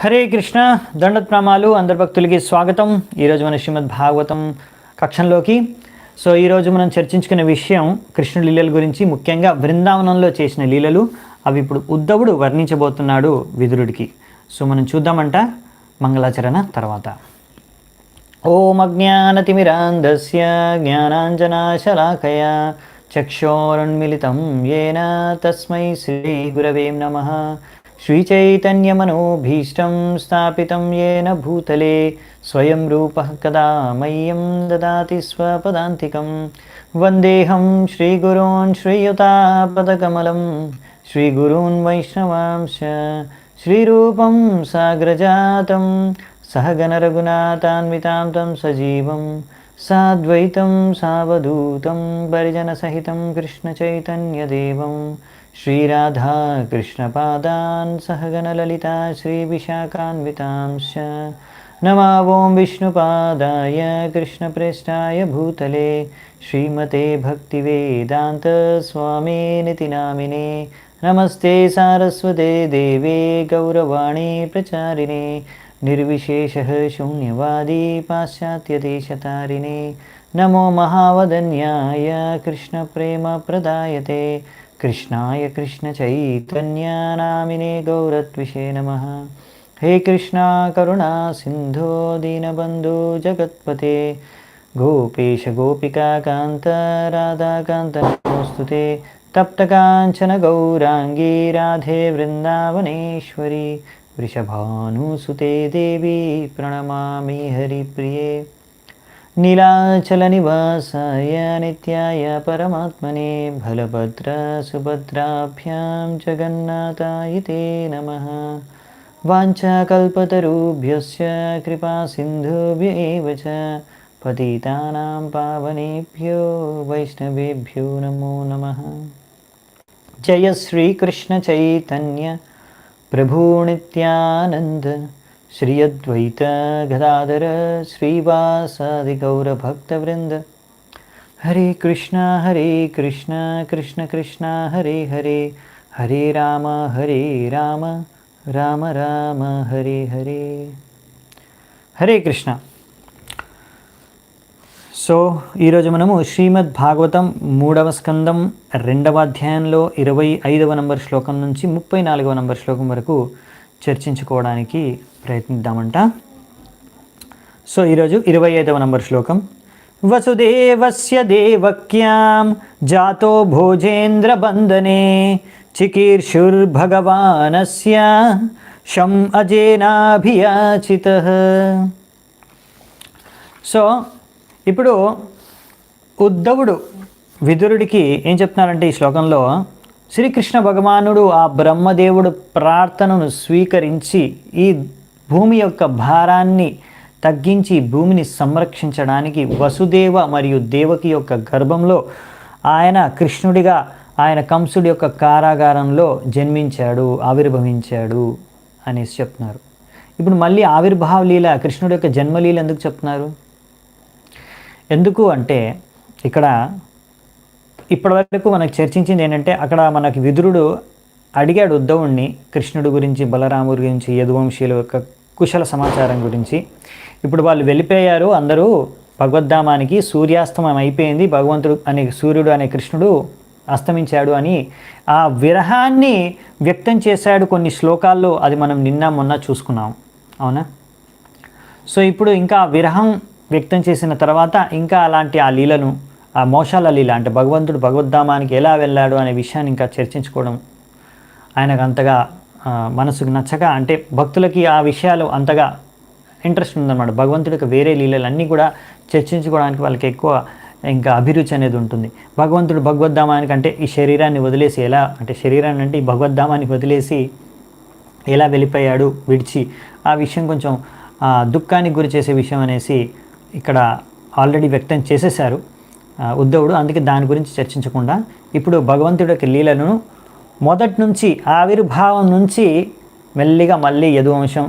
హరే కృష్ణ దండత్ ప్రణామాలు అందరి భక్తులకి స్వాగతం. ఈరోజు మన శ్రీమద్ భాగవతం కక్షంలోకి. ఈరోజు మనం చర్చించుకునే విషయం కృష్ణుడి లీలల గురించి, ముఖ్యంగా బృందావనంలో చేసిన లీలలు. అవి ఇప్పుడు ఉద్ధవుడు వర్ణించబోతున్నాడు విదురుడికి. మనం చూద్దామంట మంగళాచరణ తర్వాత. ఓం అజ్ఞానతిమిరాంధస్య జ్ఞానాంజనాశలాకయా చక్షోరున్మిళితం యేన తస్మై శ్రీ గురవే నమః. శ్రీచైతన్యమనోభీష్టం స్థాపితం యేన భూతలే స్వయం రూపః కదా మह्यं దదాతి స్వపదాంతికం. వందేహం శ్రీగురూన్ శ్రీయుతాపదకమలం శ్రీగురూన్ వైష్ణవాంశ శ్రీరూపం సాగ్రజాతం సహగణ రఘునాథాన్వితాం తం సజీవం సాద్వైతం సావధూతం పరిజనసహితం కృష్ణచైతన్యదేవం శ్రీరాధా కృష్ణపాదాన్ సహగణ లలితా శ్రీవిశాఖాన్వితాంశ్చ. నమో ఓం విష్ణుపాదాయ కృష్ణప్రేష్ఠాయ భూతలే శ్రీమతే భక్తివేదాంత స్వామినితి నామినే. నమస్తే సారస్వతే దేవే గౌరవాణి ప్రచారిణే నిర్విశేషః శూన్యవాది పాశ్చాత్యదేశతారిణే. నమో మహావదన్యాయ కృష్ణప్రేమ ప్రదాయతే కృష్ణాయ కృష్ణ చైతన్య నామినే గౌరత్విషే నమః. హే కృష్ణ కరుణా సింధో దీనబంధో జగత్పతే గోపేశ గోపికా కాంత రాధాకాంత నమోస్తుతే. తప్తకాంచన గౌరాంగీ రాధే వృందావనేశ్వరి వృషభానుసుతే దేవి ప్రణమామి హరిప్రియే. నీలాచలనివాసాయ నిత్యాయ పరమాత్మనే బలభద్ర సుభద్రాభ్యాం జగన్నాథాయ తే నమః. వాంఛాకల్పతరుభ్యశ్చ కృపాసింధుభ్య ఏవ చ పతితానాం పావనేభ్యో వైష్ణవేభ్యో నమో నమః. జయ శ్రీకృష్ణ చైతన్య ప్రభు నిత్యానంద శ్రీ అద్వైత గదాధర శ్రీవాసాది గౌరభక్తవృంద. హరే కృష్ణ కృష్ణ కృష్ణ హరే హరే, హరే రామ రామ రామ హరే హరే. హరే కృష్ణ. ఈరోజు మనము శ్రీమద్ భాగవతం 3వ స్కందం 2వ అధ్యాయంలో 25వ నంబర్ శ్లోకం నుంచి 34వ నంబర్ శ్లోకం వరకు చర్చించుకోవడానికి ప్రయత్నిద్దామంట. ఈరోజు 25వ నంబర్ శ్లోకం. వసుదేవస్య దేవక్యాం జాతో భోజేంద్ర బంధనే చికీర్షుర్భగవానస్య శం అజేనాభియాచితః. ఇప్పుడు ఉద్ధవుడు విదురుడికి ఏం చెప్తున్నారంటే ఈ శ్లోకంలో, శ్రీకృష్ణ భగవానుడు ఆ బ్రహ్మదేవుడు ప్రార్థనను స్వీకరించి ఈ భూమి యొక్క భారాన్ని తగ్గించి భూమిని సంరక్షించడానికి వసుదేవ మరియు దేవకి యొక్క గర్భంలో ఆయన కృష్ణుడిగా ఆయన కంసుడి యొక్క కారాగారంలో జన్మించాడు, ఆవిర్భవించాడు అనేసి చెప్తున్నారు. ఇప్పుడు మళ్ళీ ఆవిర్భావ లీల, కృష్ణుడి యొక్క జన్మలీల ఎందుకు చెప్తున్నారు? ఎందుకు అంటే ఇక్కడ ఇప్పటివరకు మనకు చర్చించింది ఏంటంటే, అక్కడ మనకి విదురుడు అడిగాడు ఉద్ధవుణ్ణి కృష్ణుడి గురించి, బలరాముడి గురించి, యదువంశీయుల యొక్క కుశల సమాచారం గురించి. ఇప్పుడు వాళ్ళు వెళ్ళిపోయారు అందరూ భగవద్ధామానికి, సూర్యాస్తమయం అయిపోయింది, భగవంతుడు అనే సూర్యుడు అనే కృష్ణుడు అస్తమించాడు అని ఆ విరహాన్ని వ్యక్తం చేశాడు కొన్ని శ్లోకాల్లో. అది మనం నిన్న మొన్న చూసుకున్నాం, అవునా? ఇప్పుడు ఇంకా విరహం వ్యక్తం చేసిన తర్వాత ఇంకా అలాంటి ఆ లీలను, ఆ మోషాల లీల అంటే భగవంతుడు భగవద్ధామానికి ఎలా వెళ్ళాడు అనే విషయాన్ని ఇంకా చర్చించుకోవడం ఆయనకు అంతగా మనసుకు నచ్చక, అంటే భక్తులకి ఆ విషయాలు అంతగా ఇంట్రెస్ట్ ఉందన్నమాట. భగవంతుడికి వేరే లీలలన్నీ కూడా చర్చించుకోవడానికి వాళ్ళకి ఎక్కువ ఇంకా అభిరుచి అనేది ఉంటుంది. భగవంతుడు భగవద్ధామానికి అంటే ఈ శరీరాన్ని వదిలేసి ఎలా, అంటే శరీరాన్ని అంటే ఈ భగవద్ధామానికి వదిలేసి ఎలా వెళ్ళిపోయాడు విడిచి, ఆ విషయం కొంచెం దుఃఖానికి గురి చేసే విషయం అనేసి ఇక్కడ ఆల్రెడీ వ్యక్తం చేసేశారు ఉద్ధవుడు. అందుకే దాని గురించి చర్చించకుండా ఇప్పుడు భగవంతుడి యొక్క లీలను మొదటి నుంచి ఆవిర్భావం నుంచి మెల్లిగా మళ్ళీ యదువంశం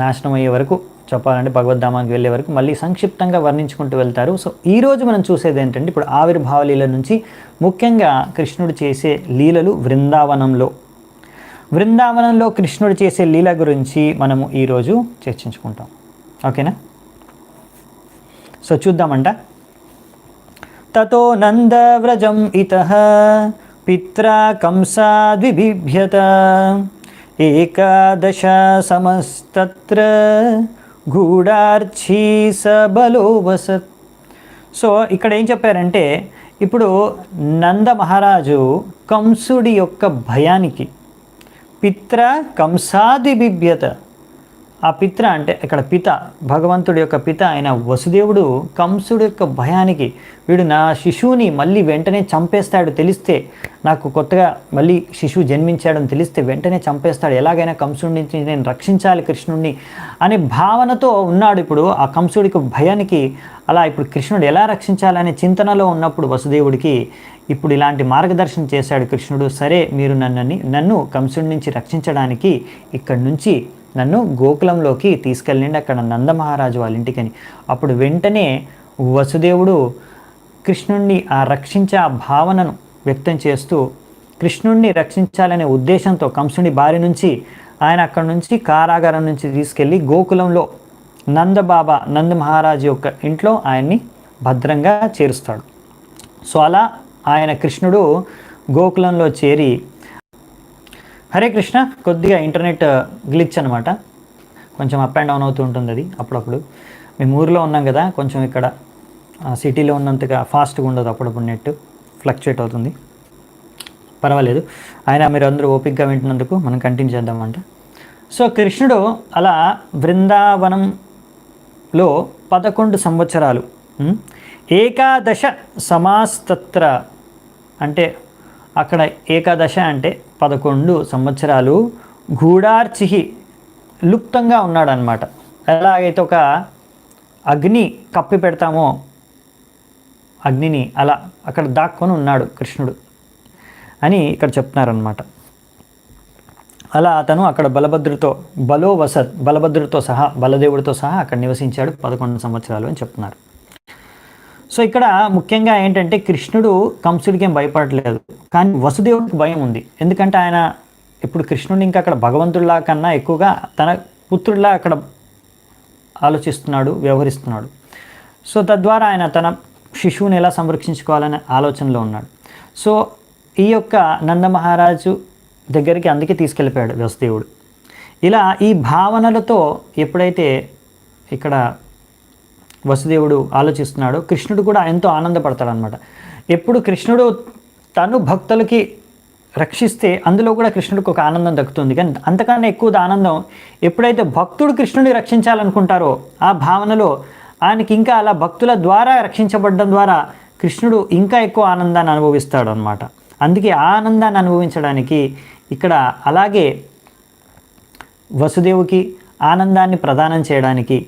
నాశనం అయ్యే వరకు చెప్పాలంటే భగవద్ధామానికి వెళ్ళే వరకు మళ్ళీ సంక్షిప్తంగా వర్ణించుకుంటూ వెళ్తారు. ఈరోజు మనం చూసేది ఏంటంటే, ఇప్పుడు ఆవిర్భావ లీల నుంచి ముఖ్యంగా కృష్ణుడు చేసే లీలలు బృందావనంలో. బృందావనంలో కృష్ణుడు చేసే లీల గురించి మనము ఈరోజు చర్చించుకుంటాం. ఓకేనా? సో చూద్దామంట. తతో నందవ్రజం ఇతః పిత్రా కంసాద్విబిభ్యత ఏకాదశ సమస్తత్ర గూఢార్చి సబలో వసత్. సో ఇక్కడ ఏం చెప్పారంటే, ఇప్పుడు నంద మహారాజు కంసుడి యొక్క భయానికి పిత్ర కంసాదిబిభ్యత, ఆ పిత్ర అంటే ఇక్కడ పిత, భగవంతుడి యొక్క పిత అయిన వసుదేవుడు కంసుడి యొక్క భయానికి, వీడు నా శిశువుని మళ్ళీ వెంటనే చంపేస్తాడు తెలిస్తే, నాకు కొత్తగా మళ్ళీ శిశువు జన్మించాడని తెలిస్తే వెంటనే చంపేస్తాడు, ఎలాగైనా కంసుడి నుంచి నేను రక్షించాలి కృష్ణుడిని అనే భావనతో ఉన్నాడు. ఇప్పుడు ఆ కంసుడికి భయానికి అలా ఇప్పుడు కృష్ణుడు ఎలా రక్షించాలనే చింతనలో ఉన్నప్పుడు వసుదేవుడికి ఇప్పుడు ఇలాంటి మార్గదర్శనం చేశాడు కృష్ణుడు. సరే, మీరు నన్ను కంసుడి నుంచి రక్షించడానికి ఇక్కడి నుంచి నన్ను గోకులంలోకి తీసుకెళ్ళండి, అక్కడ నందమహారాజు వాళ్ళ ఇంటికని. అప్పుడు వెంటనే వసుదేవుడు కృష్ణుణ్ణి రక్షించే ఆ భావనను వ్యక్తం చేస్తూ కృష్ణుణ్ణి రక్షించాలనే ఉద్దేశంతో కంసుని బారి నుంచి ఆయన అక్కడి నుంచి కారాగారం నుంచి తీసుకెళ్ళి గోకులంలో నంద మహారాజు యొక్క ఇంట్లో ఆయన్ని భద్రంగా చేరుస్తాడు. సో అలా ఆయన కృష్ణుడు గోకులంలో చేరి, హరే కృష్ణ, కొద్దిగా ఇంటర్నెట్ గ్లిచ్ అనమాట, కొంచెం అప్ అండ్ డౌన్ అవుతూ ఉంటుంది అది అప్పుడప్పుడు. మేము ఊరిలో ఉన్నాం కదా, కొంచెం ఇక్కడ సిటీలో ఉన్నంతగా ఫాస్ట్గా ఉండదు, అప్పుడప్పుడు నెట్ ఫ్లక్చుయేట్ అవుతుంది. పర్వాలేదు, అయినా మీరు అందరూ ఓపికగా వింటున్నందుకు మనం కంటిన్యూ చేద్దామంట. సో కృష్ణుడు అలా బృందావనంలో 11 సంవత్సరాలు, ఏకాదశ సమాస్తత్ర అంటే అక్కడ ఏకాదశ అంటే 11 సంవత్సరాలు గూఢార్చి లుప్తంగా ఉన్నాడనమాట. ఎలాగైతే ఒక అగ్ని కప్పి పెడతామో అగ్నిని, అలా అక్కడ దాక్కొని ఉన్నాడు కృష్ణుడు అని ఇక్కడ చెప్తున్నారనమాట. అలా అతను అక్కడ బలభద్రుడితో సహా బలదేవుడితో సహా అక్కడ నివసించాడు 11 సంవత్సరాలు అని చెప్తున్నారు. సో ఇక్కడ ముఖ్యంగా ఏంటంటే కృష్ణుడు కంసుడికి ఏం భయపడలేదు, కానీ వసుదేవుడికి భయం ఉంది. ఎందుకంటే ఆయన ఇప్పుడు కృష్ణుడిని ఇంకా అక్కడ భగవంతుడిలా కన్నా ఎక్కువగా తన పుత్రుడిలా అక్కడ ఆలోచిస్తున్నాడు, వ్యవహరిస్తున్నాడు. సో తద్వారా ఆయన తన శిశువుని ఎలా సంరక్షించుకోవాలనే ఆలోచనలో ఉన్నాడు. సో ఈ యొక్క నందమహారాజు దగ్గరికి అందుకే తీసుకెళ్ళిపోయాడు వసుదేవుడు. ఇలా ఈ భావనలతో ఎప్పుడైతే ఇక్కడ వసుదేవుడు ఆలోచిస్తున్నాడు, కృష్ణుడు కూడా ఎంతో ఆనందపడతాడు అనమాట. ఎప్పుడు కృష్ణుడు తను భక్తులకి రక్షిస్తే అందులో కూడా కృష్ణుడికి ఒక ఆనందం దక్కుతుంది. కానీ అంతకన్నా ఎక్కువ ఆనందం ఎప్పుడైతే భక్తుడు కృష్ణుడిని రక్షించాలనుకుంటారో ఆ భావనలో ఆయనకి ఇంకా అలా భక్తుల ద్వారా రక్షించబడడం ద్వారా కృష్ణుడు ఇంకా ఎక్కువ ఆనందాన్ని అనుభవిస్తాడు అనమాట. అందుకే ఆ ఆనందాన్ని అనుభవించడానికి ఇక్కడ అలాగే వసుదేవుకి ఆనందాన్ని ప్రదానం చేయడానికి,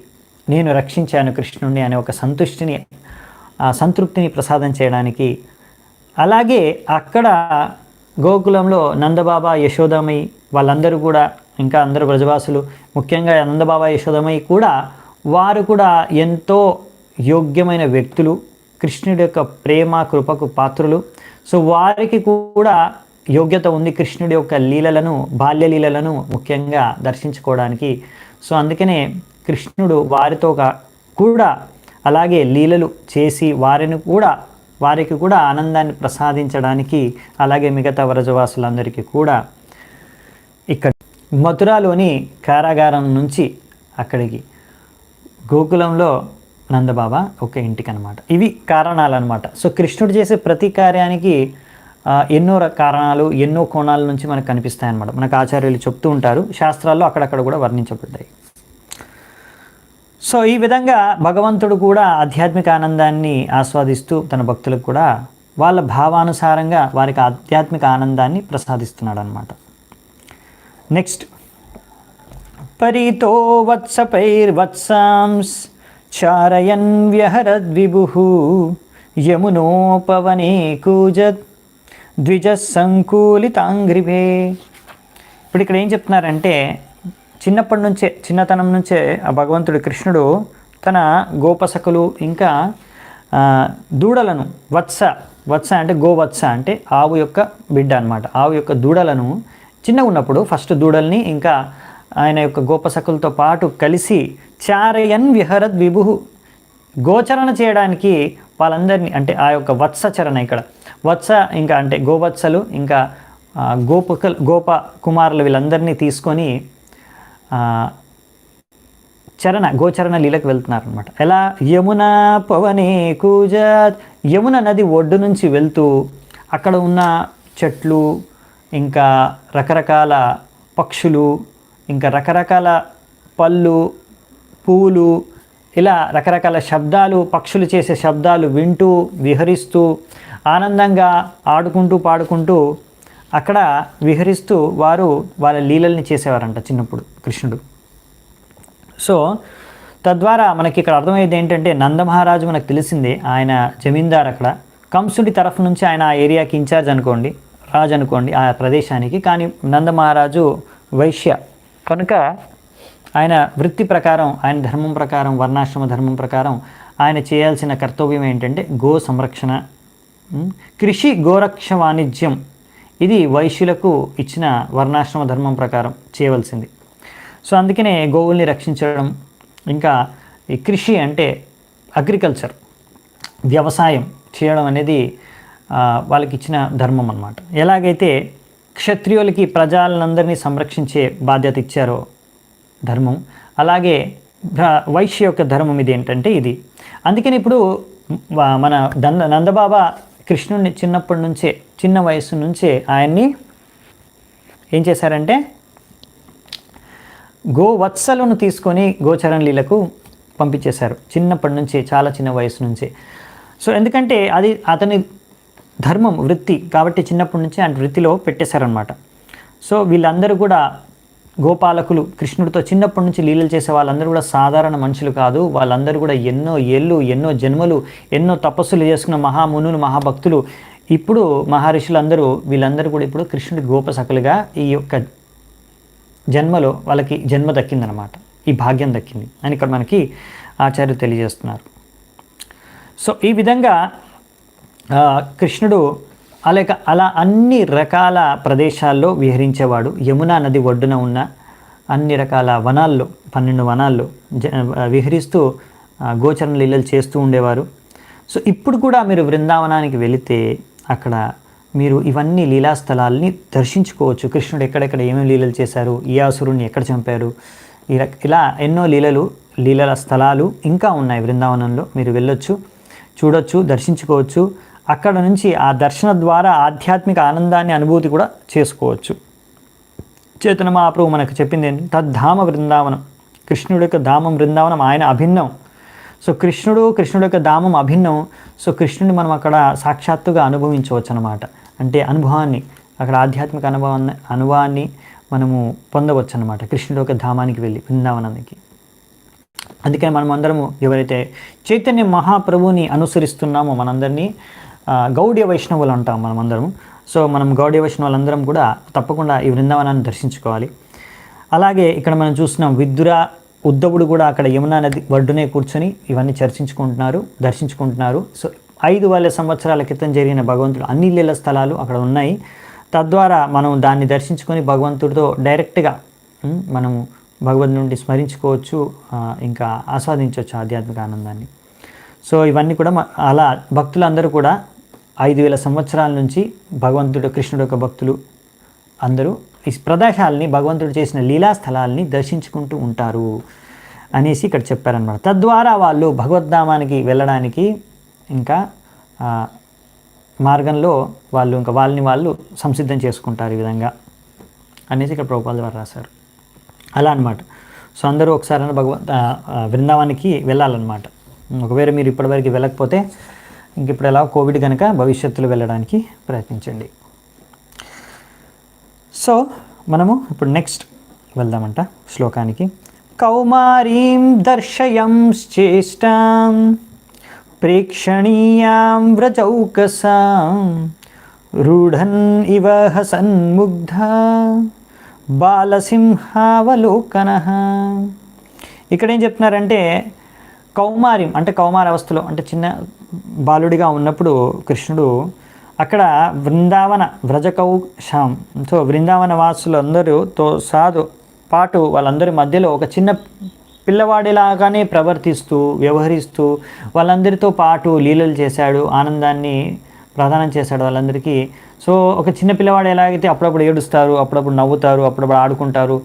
నేను రక్షించాను కృష్ణుడిని అనే ఒక సంతృప్తిని ప్రసాదం చేయడానికి, అలాగే అక్కడ గోకులంలో నందబాబా యశోదమయి వాళ్ళందరూ కూడా, ఇంకా అందరూ బ్రజవాసులు, ముఖ్యంగా నందబాబా యశోదమయి కూడా, వారు కూడా ఎంతో యోగ్యమైన వ్యక్తులు, కృష్ణుడి యొక్క ప్రేమ కృపకు పాత్రులు. సో వారికి కూడా యోగ్యత ఉంది కృష్ణుడి యొక్క లీలలను, బాల్యలీలలను ముఖ్యంగా దర్శించుకోవడానికి. సో అందుకనే కృష్ణుడు వారితో కూడా అలాగే లీలలు చేసి వారికి కూడా ఆనందాన్ని ప్రసాదించడానికి, అలాగే మిగతా వ్రజవాసులందరికీ కూడా ఇక్కడ మథురాలోని కారాగారం నుంచి అక్కడికి గోకులంలో నందబాబా ఒక ఇంటికి అనమాట. ఇవి కారణాలు అనమాట. సో కృష్ణుడు చేసే ప్రతి కార్యానికి ఎన్నో కారణాలు, ఎన్నో కోణాల నుంచి మనకు కనిపిస్తాయన్నమాట. మనకు ఆచార్యులు చెప్తూ ఉంటారు, శాస్త్రాల్లో అక్కడక్కడ కూడా వర్ణించబడ్డాయి. సో ఈ విధంగా భగవంతుడు కూడా ఆధ్యాత్మిక ఆనందాన్ని ఆస్వాదిస్తూ తన భక్తులకు కూడా వాళ్ళ భావానుసారంగా వారికి ఆధ్యాత్మిక ఆనందాన్ని ప్రసాదిస్తున్నాడు అనమాట. నెక్స్ట్, పరితో వత్సపైర్వత్సాంస్ చారయన్ వ్యహరద్విభుః యమునోపవనే కూజత్ ద్విజ సంకూలితాంగ్రిభే. ఇప్పుడు ఇక్కడ ఏం చెప్తున్నారంటే, చిన్నతనం నుంచే ఆ భగవంతుడు కృష్ణుడు తన గోపసకులు ఇంకా దూడలను, వత్స అంటే గోవత్స అంటే ఆవు యొక్క బిడ్డ అనమాట, ఆవు యొక్క దూడలను చిన్నగా ఉన్నప్పుడు ఫస్ట్ దూడల్ని ఇంకా ఆయన యొక్క గోపసకులతో పాటు కలిసి చారయన్ విహరద్ విభు, గోచరణ చేయడానికి వాళ్ళందరినీ, అంటే ఆ యొక్క వత్సచరణ, ఇక్కడ వత్స ఇంకా అంటే గోవత్సలు ఇంకా గోప కుమారులు వీళ్ళందరినీ తీసుకొని గోచరణ లీలకు వెళ్తున్నారు అనమాట. ఎలా? యమునా పవనే కూజాత్, యమున నది ఒడ్డు నుంచి వెళ్తూ అక్కడ ఉన్న చెట్లు ఇంకా రకరకాల పక్షులు ఇంకా రకరకాల పళ్ళు పువ్వులు ఇలా రకరకాల శబ్దాలు, పక్షులు చేసే శబ్దాలు వింటూ విహరిస్తూ ఆనందంగా ఆడుకుంటూ పాడుకుంటూ అక్కడ విహరిస్తూ వారు వాళ్ళ లీలల్ని చేసేవారంట చిన్నప్పుడు కృష్ణుడు. సో తద్వారా మనకి ఇక్కడ అర్థమయ్యేది ఏంటంటే, నందమహారాజు మనకు తెలిసిందే ఆయన జమీందార్, అక్కడ కంసుడి తరఫు నుంచి ఆయన ఆ ఏరియాకి ఇన్ఛార్జ్ అనుకోండి, రాజు అనుకోండి ఆ ప్రదేశానికి. కానీ నందమహారాజు వైశ్య కనుక ఆయన వృత్తి ప్రకారం, ఆయన ధర్మం ప్రకారం, వర్ణాశ్రమ ధర్మం ప్రకారం ఆయన చేయాల్సిన కర్తవ్యం ఏంటంటే గో సంరక్షణ, కృషి, గోరక్ష వాణిజ్యం. ఇది వైశ్యులకు ఇచ్చిన వర్ణాశ్రమ ధర్మం ప్రకారం చేయవలసింది. సో అందుకనే గోవుల్ని రక్షించడం, ఇంకా ఈ కృషి అంటే అగ్రికల్చర్, వ్యవసాయం చేయడం అనేది వాళ్ళకి ఇచ్చిన ధర్మం అన్నమాట. ఎలాగైతే క్షత్రియులకి ప్రజలందరినీ సంరక్షించే బాధ్యత ఇచ్చారో ధర్మం, అలాగే వైశ్య యొక్క ధర్మం ఇది ఏంటంటే ఇది. అందుకని ఇప్పుడు మన నందబాబా కృష్ణుడిని చిన్నప్పటి నుంచే, చిన్న వయసు నుంచే ఆయన్ని ఏం చేశారంటే గోవత్సలను తీసుకొని గోచరణ లీలకు పంపించేశారు చిన్నప్పటి నుంచే, చాలా చిన్న వయసు నుంచే. సో ఎందుకంటే అది అతని ధర్మం, వృత్తి కాబట్టి చిన్నప్పటి నుంచి ఆయన వృత్తిలో పెట్టేశారనమాట. సో వీళ్ళందరూ కూడా గోపాలకులు, కృష్ణుడితో చిన్నప్పటి నుంచి లీలలు చేసే వాళ్ళందరూ కూడా సాధారణ మనుషులు కాదు. వాళ్ళందరూ కూడా ఎన్నో ఏళ్ళు, ఎన్నో జన్మలు, ఎన్నో తపస్సులు చేసుకున్న మహామునులు, మహాభక్తులు. ఇప్పుడు మహర్షులందరూ వీళ్ళందరూ కూడా ఇప్పుడు కృష్ణుడి గోపసకులుగా ఈ యొక్క జన్మలో వాళ్ళకి జన్మ దక్కిందనమాట, ఈ భాగ్యం దక్కింది అని ఇక్కడ మనకి ఆచార్యులు తెలియజేస్తున్నారు. సో ఈ విధంగా కృష్ణుడు అలా అన్ని రకాల ప్రదేశాల్లో విహరించేవాడు. యమునా నది ఒడ్డున ఉన్న అన్ని రకాల వనాల్లో, 12 వనాల్లో విహరిస్తూ గోచరణ లీలలు చేస్తూ ఉండేవారు. సో ఇప్పుడు కూడా మీరు బృందావనానికి వెళితే అక్కడ మీరు ఇవన్నీ లీలాస్థలాల్ని దర్శించుకోవచ్చు. కృష్ణుడు ఎక్కడెక్కడ ఏమేమి లీలలు చేశారు, ఈ అసురుణ్ణి ఎక్కడ చంపారు, ఇలా ఎన్నో లీలల స్థలాలు ఇంకా ఉన్నాయి బృందావనంలో. మీరు వెళ్ళొచ్చు, చూడొచ్చు, దర్శించుకోవచ్చు. అక్కడ నుంచి ఆ దర్శన ద్వారా ఆధ్యాత్మిక ఆనందాన్ని అనుభూతి కూడా చేసుకోవచ్చు. చైతన్య మహాప్రభు మనకు చెప్పింది ఏంటి? తద్ధామ బృందావనం, కృష్ణుడి యొక్క ధామం బృందావనం, ఆయన అభిన్నం. సో కృష్ణుడి యొక్క ధామం అభిన్నం. సో కృష్ణుడిని మనం అక్కడ సాక్షాత్తుగా అనుభవించవచ్చు అన్నమాట. అంటే అనుభవాన్ని, అక్కడ ఆధ్యాత్మిక అనుభవాన్ని మనము పొందవచ్చు అన్నమాట కృష్ణుడి యొక్క ధామానికి వెళ్ళి, బృందావనానికి. అందుకని మనం అందరము ఎవరైతే చైతన్య మహాప్రభుని అనుసరిస్తున్నామో మనందరినీ గౌడీయ వైష్ణవులు అంటాం మనమందరం. సో మనం గౌడీయ వైష్ణవులందరం కూడా తప్పకుండా ఈ బృందావనాన్ని దర్శించుకోవాలి. అలాగే ఇక్కడ మనం చూస్తున్నాం ఉద్ధవుడు కూడా అక్కడ యమునా నది ఒడ్డునే కూర్చొని ఇవన్నీ దర్శించుకుంటున్నారు. సో 5,000 సంవత్సరాల క్రితం జరిగిన భగవంతుడు అన్ని లీల స్థలాలు అక్కడ ఉన్నాయి. తద్వారా మనం దాన్ని దర్శించుకొని భగవంతుడితో డైరెక్ట్గా మనము భగవంతుడి నుండి స్మరించుకోవచ్చు, ఇంకా ఆస్వాదించవచ్చు ఆధ్యాత్మిక ఆనందాన్ని. సో ఇవన్నీ కూడా అలా భక్తులందరూ కూడా 5,000 సంవత్సరాల నుంచి భగవంతుడు, కృష్ణుడు యొక్క భక్తులు అందరూ ఈ ప్రదేశాలని, భగవంతుడు చేసిన లీలా స్థలాల్ని దర్శించుకుంటూ ఉంటారు అనేసి ఇక్కడ చెప్పారనమాట. తద్వారా వాళ్ళు భగవద్ధామానికి వెళ్ళడానికి ఇంకా మార్గంలో వాళ్ళని వాళ్ళు సంసిద్ధం చేసుకుంటారు ఈ విధంగా అనేసి ఇక్కడ ప్రభుపాద వారు రాశారు. అలా అనమాట. సో అందరూ ఒకసారి బృందావానికి వెళ్ళాలన్నమాట. ఒకవేళ మీరు ఇప్పటివరకు వెళ్ళకపోతే ఇంక ఇప్పుడు ఎలా కోవిడ్ కనుక భవిష్యత్తులో వెళ్ళడానికి ప్రయత్నించండి. సో మనము ఇప్పుడు నెక్స్ట్ వెళ్దామంట శ్లోకానికి. కౌమారీం దర్శయంశ్చేష్టాం ప్రేక్షణీయాం వ్రజౌకసాం రూఢన్ ఇవ హసన్ముగ్ధ బాలసింహావలోకనః. ఇక్కడ ఏం చెప్తున్నారంటే కౌమార్యం అంటే కౌమార అవస్థలో, అంటే చిన్న బాలుడిగా ఉన్నప్పుడు కృష్ణుడు అక్కడ బృందావన వ్రజకౌషం, సో బృందావన వాసులు అందరూతో పాటు వాళ్ళందరి మధ్యలో ఒక చిన్న పిల్లవాడిలాగానే ప్రవర్తిస్తూ వ్యవహరిస్తూ వాళ్ళందరితో పాటు లీలలు చేశాడు, ఆనందాన్ని ప్రదానం చేశాడు వాళ్ళందరికీ. సో ఒక చిన్న పిల్లవాడు ఎలాగైతే అప్పుడప్పుడు ఏడుస్తారు, అప్పుడప్పుడు నవ్వుతారు, అప్పుడప్పుడు ఆడుకుంటారు,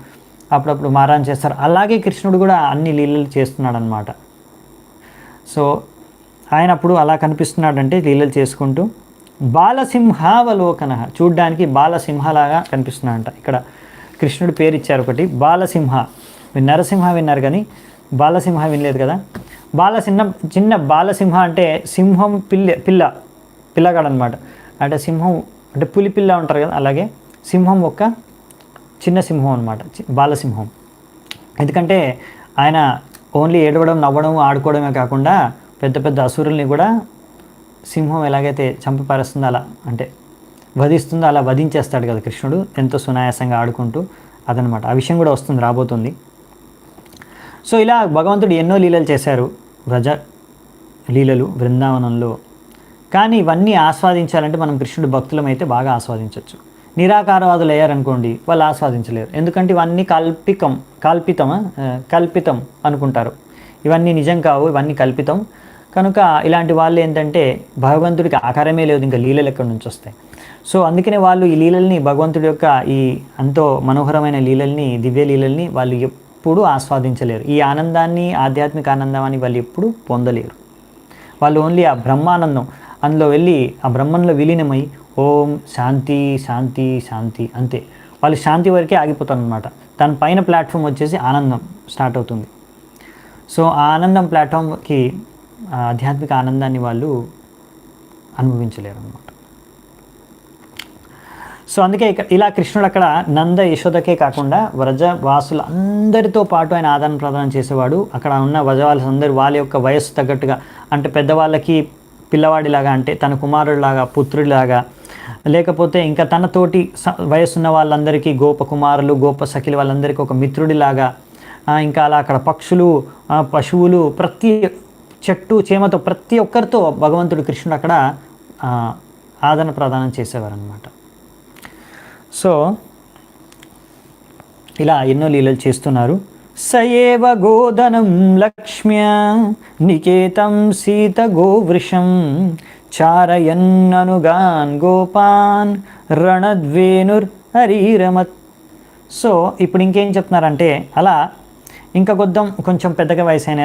అప్పుడప్పుడు మారాన్ చేస్తారు, అలాగే కృష్ణుడు కూడా అన్ని లీలలు చేస్తున్నాడు అనమాట. సో ఆయన అప్పుడు అలా కనిపిస్తున్నాడంటే లీలలు చేసుకుంటూ. బాలసింహావలోకన, చూడ్డానికి బాలసింహలాగా కనిపిస్తున్నాడంట. ఇక్కడ కృష్ణుడు పేరు ఇచ్చారు ఒకటి, బాలసింహ. నరసింహ విన్నారు కానీ బాలసింహ వినలేదు కదా. చిన్న బాలసింహ అంటే సింహం పిల్లగాడు అనమాట. అంటే సింహం అంటే పులి పిల్ల ఉంటారు కదా, అలాగే సింహం ఒక చిన్న సింహం అనమాట, బాలసింహం. ఎందుకంటే ఆయన ఓన్లీ ఏడవడం, నవ్వడం, ఆడుకోవడమే కాకుండా పెద్ద పెద్ద అసురుల్ని కూడా సింహం ఎలాగైతే చంపిపారేస్తుందో అలా, అంటే వధిస్తుందో అలా వధించేస్తాడు కదా కృష్ణుడు, ఎంతో సునాయాసంగా ఆడుకుంటూ. అదనమాట, ఆ విషయం కూడా వస్తుంది, రాబోతుంది. సో ఇలా భగవంతుడు ఎన్నో లీలలు చేశారు, వ్రజ లీలలు బృందావనంలో. కానీ ఇవన్నీ ఆస్వాదించాలంటే మనం కృష్ణుడు భక్తులమైతే బాగా ఆస్వాదించవచ్చు. నిరాకారవాదులు అయ్యారనుకోండి, వాళ్ళు ఆస్వాదించలేరు. ఎందుకంటే ఇవన్నీ కల్పితం అనుకుంటారు. ఇవన్నీ నిజం కావు, ఇవన్నీ కల్పితం. కనుక ఇలాంటి వాళ్ళు ఏంటంటే భగవంతుడికి ఆకారమే లేదు, ఇంకా లీలలు ఎక్కడి నుంచి వస్తాయి. సో అందుకనే వాళ్ళు ఈ లీలల్ని, భగవంతుడి యొక్క ఈ ఎంతో మనోహరమైన లీలల్ని, దివ్య లీలల్ని వాళ్ళు ఎప్పుడూ ఆస్వాదించలేరు. ఈ ఆనందాన్ని, ఆధ్యాత్మిక ఆనందాన్ని వాళ్ళు ఎప్పుడూ పొందలేరు. వాళ్ళు ఓన్లీ ఆ బ్రహ్మానందం, అందులో వెళ్ళి ఆ బ్రహ్మంలో విలీనమై ఓం శాంతి శాంతి శాంతి అంతే. వాళ్ళు శాంతి వరకే ఆగిపోతారు అనమాట. దాని పైన ప్లాట్ఫామ్ వచ్చేసి ఆనందం స్టార్ట్ అవుతుంది. సో ఆ ఆనందం ప్లాట్ఫామ్కి ఆధ్యాత్మిక ఆనందాన్ని వాళ్ళు అనుభవించలేరు అనమాట. సో అందుకే ఇలా కృష్ణుడు అక్కడ నంద యశోదకే కాకుండా వ్రజవాసులు అందరితో పాటు ఆయన ఆదాన ప్రదానం చేసేవాడు. అక్కడ ఉన్న వ్రజవాసులందరూ వాళ్ళ యొక్క వయస్సు తగ్గట్టుగా, అంటే పెద్దవాళ్ళకి పిల్లవాడిలాగా, అంటే తన కుమారుడిలాగా, పుత్రుడిలాగా, లేకపోతే ఇంకా తనతోటి వయసున్న వాళ్ళందరికీ, గోప కుమారులు, గోప సఖిలు వాళ్ళందరికీ ఒక మిత్రుడిలాగా, ఇంకా అలా అక్కడ పక్షులు, పశువులు, ప్రతి చెట్టు చేమతో ప్రతి ఒక్కరితో భగవంతుడు కృష్ణుడు అక్కడ ఆదన ప్రదానం చేసేవారు అనమాట. సో ఇలా ఎన్నో లీలలు చేస్తున్నారు. సయేవ గోధనం లక్ష్మ్య నికేతం సీత గోవృషం చారయన్ననుగాన్ గోపాన్ రణద్వేనుర్ హరీరమత్. సో ఇప్పుడు ఇంకేం చెప్తున్నారంటే, అలా ఇంకా కొంచెం పెద్దగా వయసు అయిన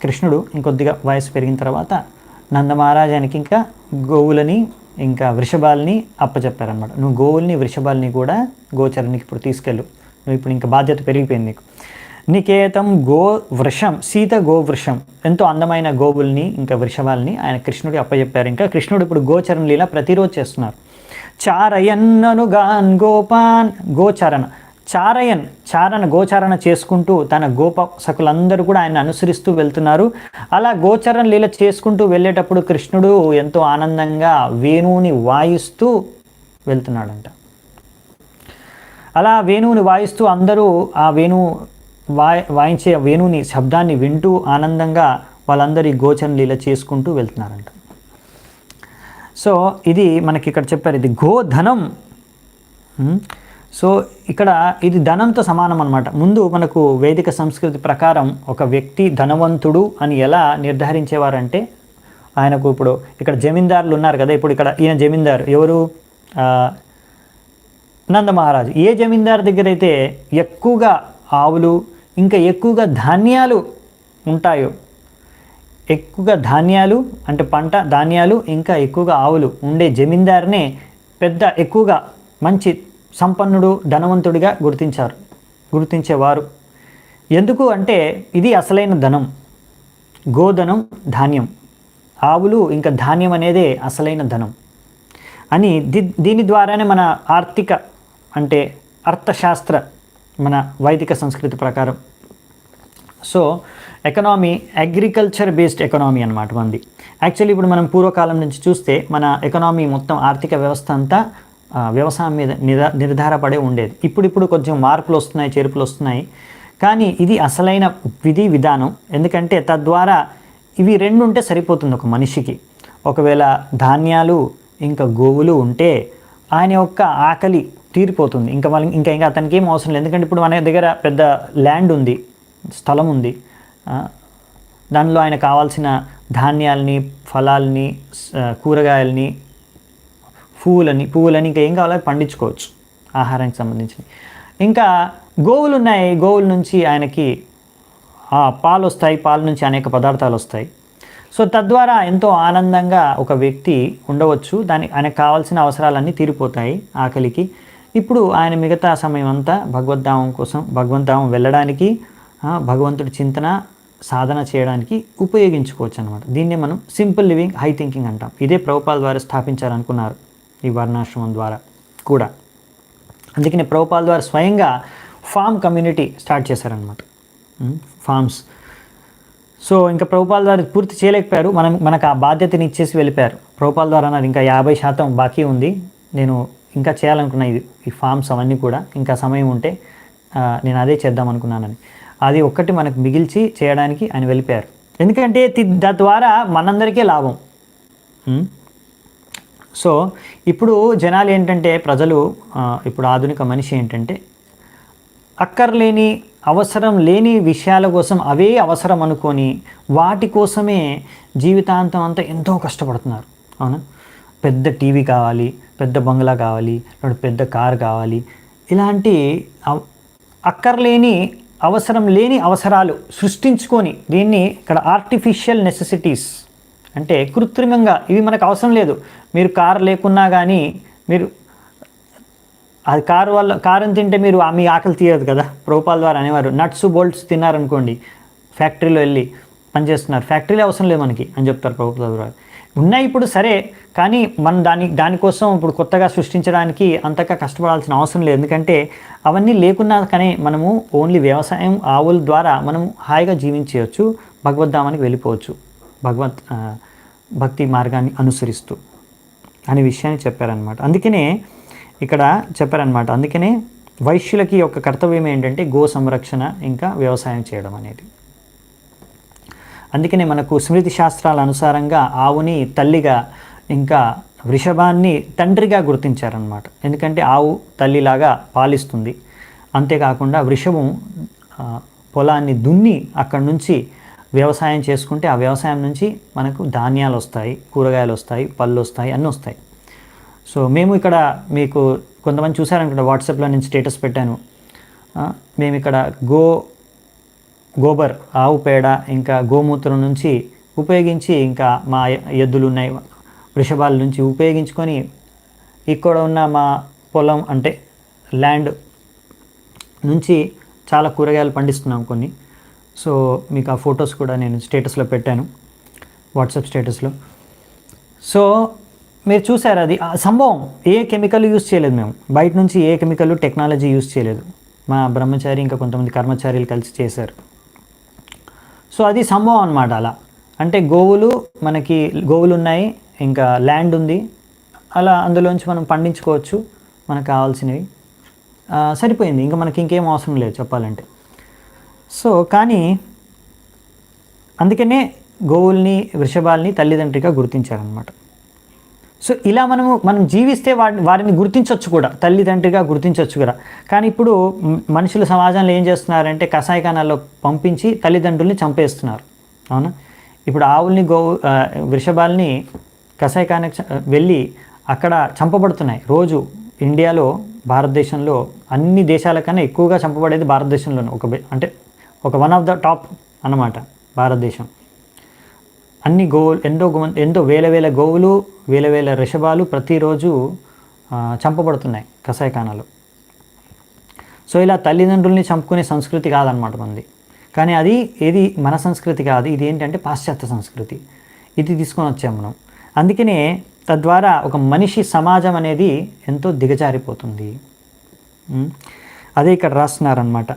కృష్ణుడు ఇంకొద్దిగా వయసు పెరిగిన తర్వాత నందమహారాజానికి ఇంకా గోవులని ఇంకా వృషభాలని అప్పచెప్పారనమాట. నువ్వు గోవుల్ని వృషభాలని కూడా గోచరానికి ఇప్పుడు తీసుకెళ్ళు, నువ్వు ఇప్పుడు ఇంకా బాధ్యత పెరిగిపోయింది నీకు. నికేతం గోవృషం, సీత గోవృషం, ఎంతో అందమైన గోవుల్ని ఇంకా వృషభాలని ఆయన కృష్ణుడికి అప్పచెప్పారు. ఇంకా కృష్ణుడు ఇప్పుడు గోచరణ లీల ప్రతిరోజు చేస్తున్నారు. చారయన్ననుగాన్ గోపాన్, గోచారణ చేసుకుంటూ తన గోప సకులందరూ కూడా ఆయన అనుసరిస్తూ వెళ్తున్నారు. అలా గోచరణ లీల చేసుకుంటూ వెళ్ళేటప్పుడు కృష్ణుడు ఎంతో ఆనందంగా వేణువుని వాయిస్తూ వెళ్తున్నాడంట. అలా వేణువుని వాయిస్తూ అందరూ ఆ వాయించే వేణువుని శబ్దాన్ని వింటూ ఆనందంగా వాళ్ళందరూ ఈ గోచరణ లీల చేసుకుంటూ వెళ్తున్నారంట. సో ఇది మనకి ఇక్కడ చెప్పారు, ఇది గోధనం. సో ఇక్కడ ఇది ధనంతో సమానం అన్నమాట. ముందు మనకు వేదిక సంస్కృతి ప్రకారం ఒక వ్యక్తి ధనవంతుడు అని ఎలా నిర్ధారించేవారంటే, ఆయనకు ఇప్పుడు ఇక్కడ జమీందారులు ఉన్నారు కదా, ఇప్పుడు ఇక్కడ ఈయన జమీందారు ఎవరు, నందమహారాజు. ఏ జమీందారు దగ్గర అయితే ఎక్కువగా ఆవులు ఇంకా ఎక్కువగా ధాన్యాలు ఉంటాయో, ఎక్కువగా ధాన్యాలు అంటే పంట ధాన్యాలు ఇంకా ఎక్కువగా ఆవులు ఉండే జమీందారునే ఎక్కువగా మంచి సంపన్నుడు, ధనవంతుడిగా గుర్తించేవారు. ఎందుకు అంటే ఇది అసలైన ధనం, గోధనం, ధాన్యం, ఆవులు ఇంకా ధాన్యం అనేదే అసలైన ధనం అని దీని ద్వారానే మన ఆర్థిక అంటే అర్థశాస్త్ర మన వైదిక సంస్కృతి ప్రకారం. So economy agriculture based economy అన్నమాట మనది. యాక్చువల్లీ ఇప్పుడు మనం పూర్వకాలం నుంచి చూస్తే మన ఎకనామీ మొత్తం ఆర్థిక వ్యవస్థ అంతా వ్యవసాయం మీద నిర్ధారపడే ఉండేది. ఇప్పుడు కొంచెం మార్పులు వస్తున్నాయి, చేర్పులు వస్తున్నాయి. కానీ ఇది అసలైన విధానం. ఎందుకంటే తద్వారా ఇవి రెండు ఉంటే సరిపోతుంది ఒక మనిషికి. ఒకవేళ ధాన్యాలు ఇంకా గోవులు ఉంటే ఆయన యొక్క ఆకలి తీరిపోతుంది. ఇంకా మళ్ళీ ఇంకా అతనికి ఏం అవసరం లేదు. ఎందుకంటే ఇప్పుడు మన దగ్గర పెద్ద ల్యాండ్ ఉంది, స్థలం ఉంది. దానిలో ఆయన కావాల్సిన ధాన్యాల్ని, ఫలాల్ని, కూరగాయల్ని, పువ్వులని ఇంకా ఏం కావాలో పండించుకోవచ్చు ఆహారానికి సంబంధించి. ఇంకా గోవులు ఉన్నాయి, గోవుల నుంచి ఆయనకి పాలు వస్తాయి, పాల నుంచి అనేక పదార్థాలు వస్తాయి. సో తద్వారా ఎంతో ఆనందంగా ఒక వ్యక్తి ఉండవచ్చు. ఆయనకు కావాల్సిన అవసరాలన్నీ తీరిపోతాయి ఆకలికి. ఇప్పుడు ఆయన మిగతా సమయం అంతా భగవద్ధామం వెళ్ళడానికి, భగవంతుడి చింతన, సాధన చేయడానికి ఉపయోగించుకోవచ్చు అనమాట. దీన్నే మనం సింపుల్ లివింగ్, హై థింకింగ్ అంటాం. ఇదే ప్రభుపాల్ ద్వారా స్థాపించాలనుకున్నారు ఈ వర్ణాశ్రమం ద్వారా కూడా. అందుకనే ప్రభుపాల్ ద్వారా స్వయంగా ఫామ్ కమ్యూనిటీ స్టార్ట్ చేశారనమాట, ఫార్మ్స్. సో ఇంకా ప్రభుపాల్ ద్వారా పూర్తి చేయలేకపోయారు. మనకు ఆ బాధ్యతని ఇచ్చేసి వెళ్ళిపోయారు. ప్రభుపాల్ ద్వారా అన్నారు ఇంకా 50% బాకీ ఉంది, నేను ఇంకా చేయాలనుకున్నా ఈ ఫార్మ్స్ అవన్నీ కూడా, ఇంకా సమయం ఉంటే నేను అదే చేద్దాం అనుకున్నానని. అది ఒక్కటి మనకు మిగిల్చి చేయడానికి ఆయన వెళ్ళిపోయారు. ఎందుకంటే తద్వారా మనందరికీ లాభం. సో ఇప్పుడు జనాలు ఏంటంటే, ప్రజలు, ఇప్పుడు ఆధునిక మనిషి ఏంటంటే అక్కర్లేని, అవసరం లేని విషయాల కోసం అవే అవసరం అనుకొని వాటి కోసమే జీవితాంతం అంతా ఎంతో కష్టపడుతున్నారు. అవునా? పెద్ద టీవీ కావాలి, పెద్ద బంగ్లా కావాలి, పెద్ద కార్ కావాలి, ఇలాంటి అక్కర్లేని, అవసరం లేని అవసరాలు సృష్టించుకొని, దీన్ని ఇక్కడ ఆర్టిఫిషియల్ నెసెసిటీస్ అంటే కృత్రిమంగా, ఇవి మనకు అవసరం లేదు. మీరు కారు లేకున్నా కానీ, మీరు అది కారుని తింటే మీరు మీ ఆకలి తీయదు కదా. ప్రభుపాల్ ద్వారా అనేవారు, నట్స్ బోల్ట్స్ తిన్నారనుకోండి, ఫ్యాక్టరీలో వెళ్ళి పనిచేస్తున్నారు, ఫ్యాక్టరీలో అవసరం లేదు మనకి అని చెప్తారు ప్రభుపాల్ ద్వారా. ఉన్నాయి ఇప్పుడు సరే, కానీ మనం దానికోసం ఇప్పుడు కొత్తగా సృష్టించడానికి అంతగా కష్టపడాల్సిన అవసరం లేదు. ఎందుకంటే అవన్నీ లేకున్నా కానీ మనము ఓన్లీ వ్యవసాయం, ఆవుల ద్వారా మనం హాయిగా జీవించవచ్చు, భగవద్ధామానికి వెళ్ళిపోవచ్చు, భక్తి మార్గాన్ని అనుసరిస్తూ అనే విషయాన్ని చెప్పారనమాట. అందుకనే ఇక్కడ చెప్పారనమాట. అందుకనే వైశ్యులకి యొక్క కర్తవ్యం ఏంటంటే గో సంరక్షణ, ఇంకా వ్యవసాయం చేయడం అనేది. అందుకనే మనకు స్మృతి శాస్త్రాల అనుసారంగా ఆవుని తల్లిగా, ఇంకా వృషభాన్ని తండ్రిగా గుర్తించారనమాట. ఎందుకంటే ఆవు తల్లిలాగా పాలిస్తుంది. అంతేకాకుండా వృషభం పొలాన్ని దున్ని అక్కడి నుంచి వ్యవసాయం చేసుకుంటే, ఆ వ్యవసాయం నుంచి మనకు ధాన్యాలు వస్తాయి, కూరగాయలు వస్తాయి, పళ్ళు వస్తాయి, అన్నీ వస్తాయి. సో మేము ఇక్కడ, మీకు కొంతమంది చూసారనుకుంటా, వాట్సాప్లో నేను స్టేటస్ పెట్టాను. మేము ఇక్కడ గోబర్, ఆవు పేడ, ఇంకా గోమూత్రం నుంచి ఉపయోగించి, ఇంకా మా ఎద్దులు ఉన్నాయి, వృషభాల నుంచి ఉపయోగించుకొని ఇక్కడ ఉన్న మా పొలం అంటే ల్యాండ్ నుంచి చాలా కూరగాయలు పండిస్తున్నాం కొన్ని. సో మీకు ఆ ఫొటోస్ కూడా నేను స్టేటస్లో పెట్టాను, వాట్సాప్ స్టేటస్లో. సో మీరు చూసారు, అది సంభవం. ఏ కెమికల్ యూజ్ చేయలేదు మేము, బయట నుంచి ఏ కెమికల్, టెక్నాలజీ యూజ్ చేయలేదు. మా బ్రహ్మచారి ఇంకా కొంతమంది కర్మచారీలు కలిసి చేశారు. సో అది సంభవం అన్నమాట. అలా అంటే మనకి గోవులు ఉన్నాయి, ఇంకా ల్యాండ్ ఉంది, అలా అందులోంచి మనం పండించుకోవచ్చు మనకు కావాల్సినవి. సరిపోయింది, ఇంకా మనకి ఇంకేం అవసరం లేదు చెప్పాలంటే. సో కానీ అందుకనే గోవుల్ని, వృషభాల్ని తల్లిదండ్రిగా గుర్తించారనమాట. సో ఇలా మనం జీవిస్తే వారిని గుర్తించవచ్చు కూడా, తల్లిదండ్రిగా గుర్తించవచ్చు కూడా. కానీ ఇప్పుడు మనుషుల సమాజంలో ఏం చేస్తున్నారంటే కషాయఖానాల్లో పంపించి తల్లిదండ్రుల్ని చంపేస్తున్నారు. అవునా? ఇప్పుడు ఆవుల్ని, వృషభాల్ని కషాయఖానకి వెళ్ళి అక్కడ చంపబడుతున్నాయి రోజు. ఇండియాలో, భారతదేశంలో అన్ని దేశాల కన్నా ఎక్కువగా చంపబడేది భారతదేశంలోనే. అంటే వన్ ఆఫ్ ద టాప్ అన్నమాట భారతదేశం. అన్ని గోవులు, ఎంతో వేల గోవులు, వేల వృషభాలు ప్రతిరోజు చంపబడుతున్నాయి కషాయఖానాలు. సో ఇలా తల్లిదండ్రుల్ని చంపుకునే సంస్కృతి కాదనమాట మనది. కానీ ఇది మన సంస్కృతి కాదు, ఇది ఏంటంటే పాశ్చాత్య సంస్కృతి. ఇది తీసుకొని వచ్చాము మనం. అందుకనే తద్వారా ఒక మనిషి సమాజం అనేది ఎంతో దిగజారిపోతుంది. అదే ఇక్కడ రాస్తున్నారనమాట.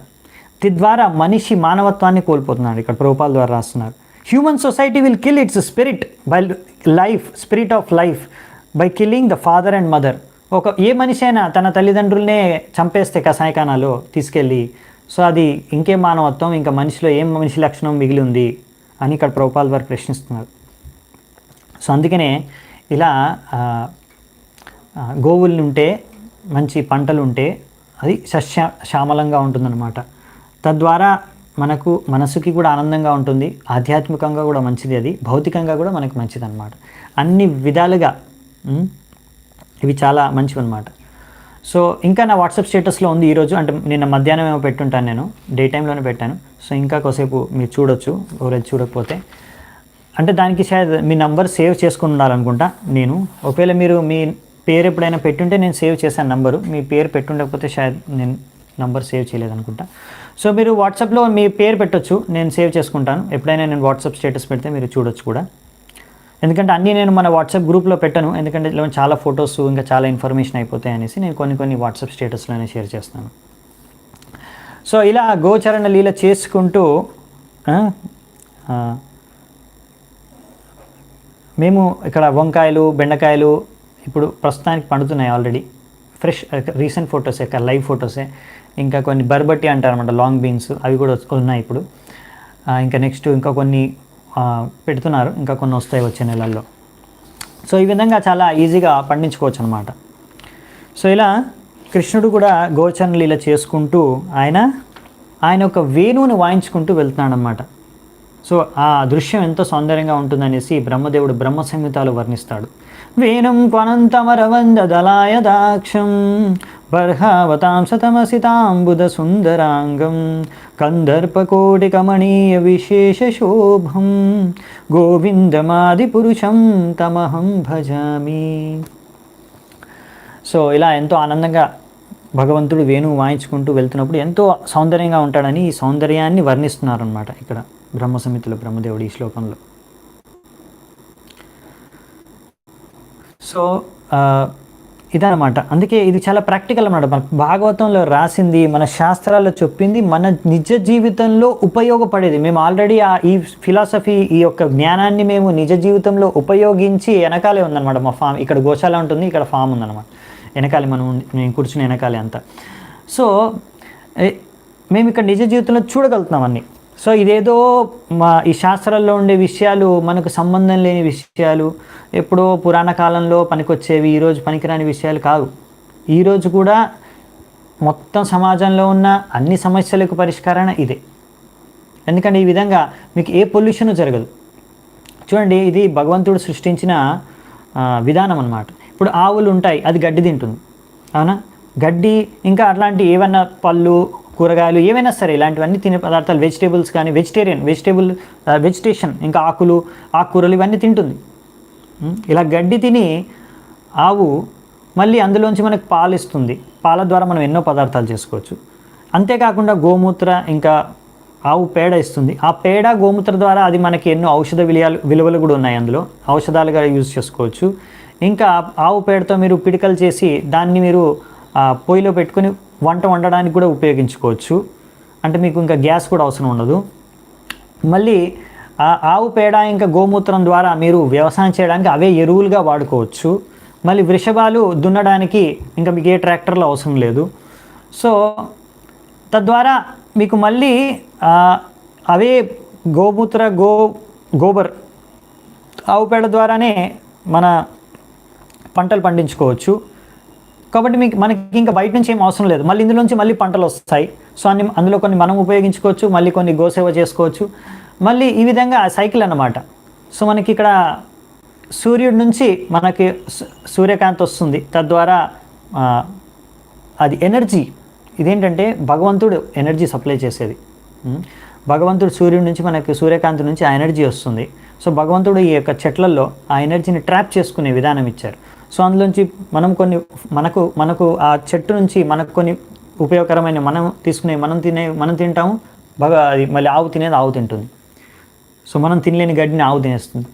తద్వారా మనిషి మానవత్వాన్ని కోల్పోతున్నాడు. ఇక్కడ ప్రభుపాల్ ద్వారా రాస్తున్నారు. Human society will kill its spirit of life by killing the father and mother. ఏ మనిషి అయినా తన తల్లిదండ్రులనే చంపేస్తే కషాయఖానాలో తీసుకెళ్ళి, సో అది ఇంకేం మానవత్వం, ఇంకా మనిషిలో ఏం మనిషి లక్షణం మిగిలి ఉంది అని ఇక్కడ ప్రభుపాల్ వారు ప్రశ్నిస్తున్నారు. సో అందుకనే ఇలా గోవులు ఉంటే, మంచి పంటలు ఉంటే అది శ్యామలంగా ఉంటుందన్నమాట. తద్వారా మనకు మనసుకి కూడా ఆనందంగా ఉంటుంది, ఆధ్యాత్మికంగా కూడా మంచిది, అది భౌతికంగా కూడా మనకు మంచిది అనమాట. అన్ని విధాలుగా ఇవి చాలా మంచివి అనమాట. సో ఇంకా నా వాట్సాప్ స్టేటస్లో ఉంది ఈరోజు, అంటే నిన్న మధ్యాహ్నం ఏమో పెట్టుంటాను, నేను డే టైంలోనే పెట్టాను. సో ఇంకా కొద్దిసేపు మీరు చూడొచ్చు, ఎవరైతే చూడకపోతే. అంటే దానికి షాయద్ మీ నంబర్ సేవ్ చేసుకుని ఉండాలనుకుంటా నేను. ఒకవేళ మీరు మీ పేరు ఎప్పుడైనా పెట్టుంటే నేను సేవ్ చేశాను నంబరు, మీ పేరు పెట్టుండకపోతే షాయద్ నేను నంబర్ సేవ్ చేయలేదనుకుంటా. సో మీరు వాట్సాప్లో మీ పేరు పెట్టొచ్చు, నేను సేవ్ చేసుకుంటాను. ఎప్పుడైనా నేను వాట్సాప్ స్టేటస్ పెడితే మీరు చూడొచ్చు కూడా. ఎందుకంటే అన్నీ నేను మన వాట్సాప్ గ్రూప్లో పెట్టాను, ఎందుకంటే ఇలా చాలా ఫొటోస్ ఇంకా చాలా ఇన్ఫర్మేషన్ అయిపోతాయి అనేసి నేను కొన్ని వాట్సాప్ స్టేటస్లోనే షేర్ చేస్తాను. సో ఇలా గోచరణ లీల చేసుకుంటూ మేము ఇక్కడ వంకాయలు, బెండకాయలు ఇప్పుడు ప్రస్తుతానికి పండుతున్నాయి ఆల్రెడీ. ఫ్రెష్ రీసెంట్ ఫొటోసే, లైవ్ ఫొటోసే. ఇంకా కొన్ని బర్బట్టి అంటారన్నమాట, లాంగ్ బీన్స్, అవి కూడా ఉన్నాయి ఇప్పుడు. ఇంకా నెక్స్ట్ ఇంకా కొన్ని పెడుతున్నారు, ఇంకా కొన్ని వస్తాయి వచ్చే నెలల్లో. సో ఈ విధంగా చాలా ఈజీగా పండించుకోవచ్చు అనమాట. సో ఇలా కృష్ణుడు కూడా గోచరణ లీల చేసుకుంటూ ఆయన ఒక వేణువుని వాయించుకుంటూ వెళ్తున్నాడు అనమాట. సో ఆ దృశ్యం ఎంతో సౌందర్యంగా ఉంటుందనేసి బ్రహ్మదేవుడు బ్రహ్మ సంహితాలు వర్ణిస్తాడు. వేణుం క్వనంతమరవందదలాయ దాక్షం బర్హావతాం శతమసితాంబుద సుందరాంగం కందర్పకోటికమణీయ విశేష శోభం గోవిందమాది పురుషం తమహం భజామి. సో ఇలా ఎంతో ఆనందంగా భగవంతుడు వేణువు వాయించుకుంటూ వెళ్తున్నప్పుడు ఎంతో సౌందర్యంగా ఉంటాడని ఈ సౌందర్యాన్ని వర్ణిస్తున్నారనమాట ఇక్కడ బ్రహ్మ సంహితలో బ్రహ్మదేవుడు ఈ శ్లోకంలో. సో ఇదనమాట. అందుకే ఇది చాలా ప్రాక్టికల్ అన్నమాట. మన భాగవతంలో రాసింది, మన శాస్త్రాల్లో చెప్పింది మన నిజ జీవితంలో ఉపయోగపడేది. మేము ఆల్రెడీ ఈ ఫిలాసఫీ, ఈ యొక్క జ్ఞానాన్ని మేము నిజ జీవితంలో ఉపయోగించి వెనకాలే ఉందన్నమాట మా ఫామ్. ఇక్కడ గోశాల ఉంటుంది, ఇక్కడ ఫామ్ ఉందన్నమాట వెనకాలే, నేను కూర్చుని వెనకాలే అంతా. సో మేము ఇక్కడ నిజ జీవితంలో చూడగలుగుతున్నాం అన్నీ. సో ఇదేదో ఈ శాస్త్రాల్లో ఉండే విషయాలు మనకు సంబంధం లేని విషయాలు, ఎప్పుడో పురాణ కాలంలో పనికొచ్చేవి, ఈరోజు పనికిరాని విషయాలు కావు. ఈరోజు కూడా మొత్తం సమాజంలో ఉన్న అన్ని సమస్యలకు పరిష్కారం ఇదే. ఎందుకంటే ఈ విధంగా మీకు ఏ పొల్యూషన్ జరగదు. చూడండి, ఇది భగవంతుడు సృష్టించిన విధానం అన్నమాట. ఇప్పుడు ఆవులు ఉంటాయి, అది గడ్డి తింటుంది, అవునా? గడ్డి ఇంకా అట్లాంటి ఏవన్నా పళ్ళు, కూరగాయలు ఏవైనా సరే ఇలాంటివన్నీ తినే పదార్థాలు, వెజిటేబుల్స్ కానీ, వెజిటేషన్ ఇంకా ఆకుకూరలు ఇవన్నీ తింటుంది. ఇలా గడ్డి తిని ఆవు మళ్ళీ అందులోంచి మనకు పాలు ఇస్తుంది. పాల ద్వారా మనం ఎన్నో పదార్థాలు చేసుకోవచ్చు. అంతేకాకుండా గోమూత్ర ఇంకా ఆవు పేడ ఇస్తుంది. ఆ పేడ గోమూత్ర ద్వారా అది మనకి ఎన్నో ఔషధ విలువలు కూడా ఉన్నాయి, అందులో ఔషధాలుగా యూజ్ చేసుకోవచ్చు. ఇంకా ఆవు పేడతో మీరు పిడికలు చేసి దాన్ని మీరు పొయ్యిలో పెట్టుకొని వంట వండడానికి కూడా ఉపయోగించుకోవచ్చు. అంటే మీకు ఇంకా గ్యాస్ కూడా అవసరం ఉండదు. మళ్ళీ ఆవు పేడ ఇంకా గోమూత్రం ద్వారా మీరు వ్యవసాయం చేయడానికి అవే ఎరువులుగా వాడుకోవచ్చు. మళ్ళీ వృషభాలు దున్నడానికి ఇంకా మీకు ఏ ట్రాక్టర్లు అవసరం లేదు. సో తద్వారా మీకు మళ్ళీ అవే గోమూత్ర గోబర్ ఆవు పేడ ద్వారానే మన పంటలు పండించుకోవచ్చు. కాబట్టి మనకి ఇంకా బయట నుంచి ఏం అవసరం లేదు. మళ్ళీ ఇందులోంచి మళ్ళీ పంటలు వస్తాయి. సో అందులో కొన్ని మనం ఉపయోగించుకోవచ్చు, మళ్ళీ కొన్ని గోసేవ చేసుకోవచ్చు. మళ్ళీ ఈ విధంగా సైకిల్ అన్నమాట. సో మనకి ఇక్కడ సూర్యుడి నుంచి మనకి సూర్యకాంతి వస్తుంది, తద్వారా అది ఎనర్జీ. ఇదేంటంటే భగవంతుడు ఎనర్జీ సప్లై చేసేది. భగవంతుడు సూర్యుడి నుంచి మనకి సూర్యకాంతి నుంచి ఆ ఎనర్జీ వస్తుంది. సో భగవంతుడు ఈ యొక్క చెట్లలో ఆ ఎనర్జీని ట్రాప్ చేసుకునే విధానం ఇచ్చారు. సో అందులోంచి మనకు ఆ చెట్టు నుంచి మనకు కొన్ని ఉపయోగకరమైన మనం తింటాము. అది మళ్ళీ ఆవు తినేది ఆవు తింటుంది. సో మనం తినలేని గడ్డిని ఆవు తినేస్తుంది.